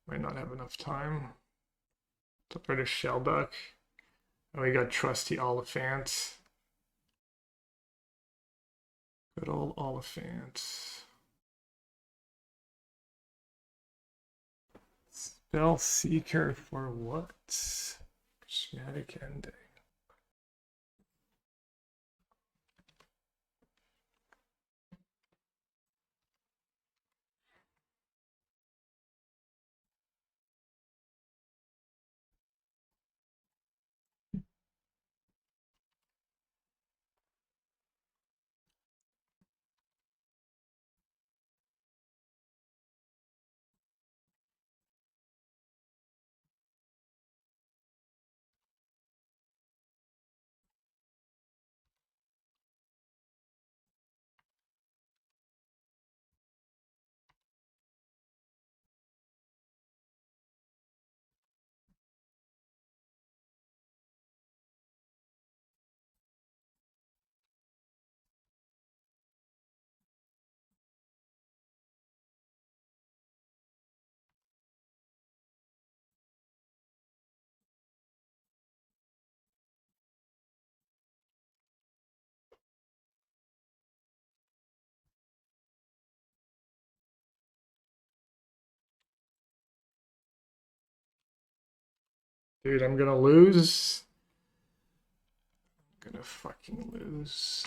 might not have enough time. Top right of Shellduck. And we got Trusty Oliphant. Good old Oliphant. Spell Seeker for what? Prismatic Ending. Dude, I'm gonna lose. I'm gonna fucking lose.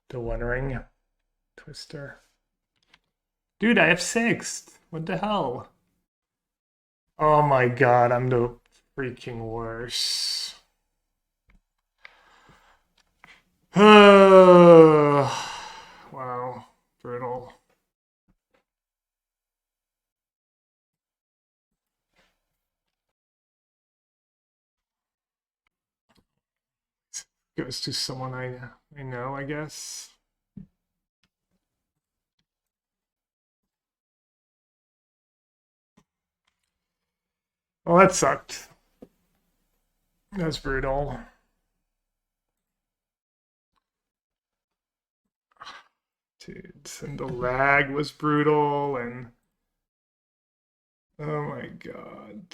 The One Ring. Twister. Dude, I have sixth. What the hell? Oh my god, I'm the freaking worst. Wow, brutal. Goes to someone I know, I guess. Well, that sucked. That's brutal. Dude, and the lag was brutal, and oh my god.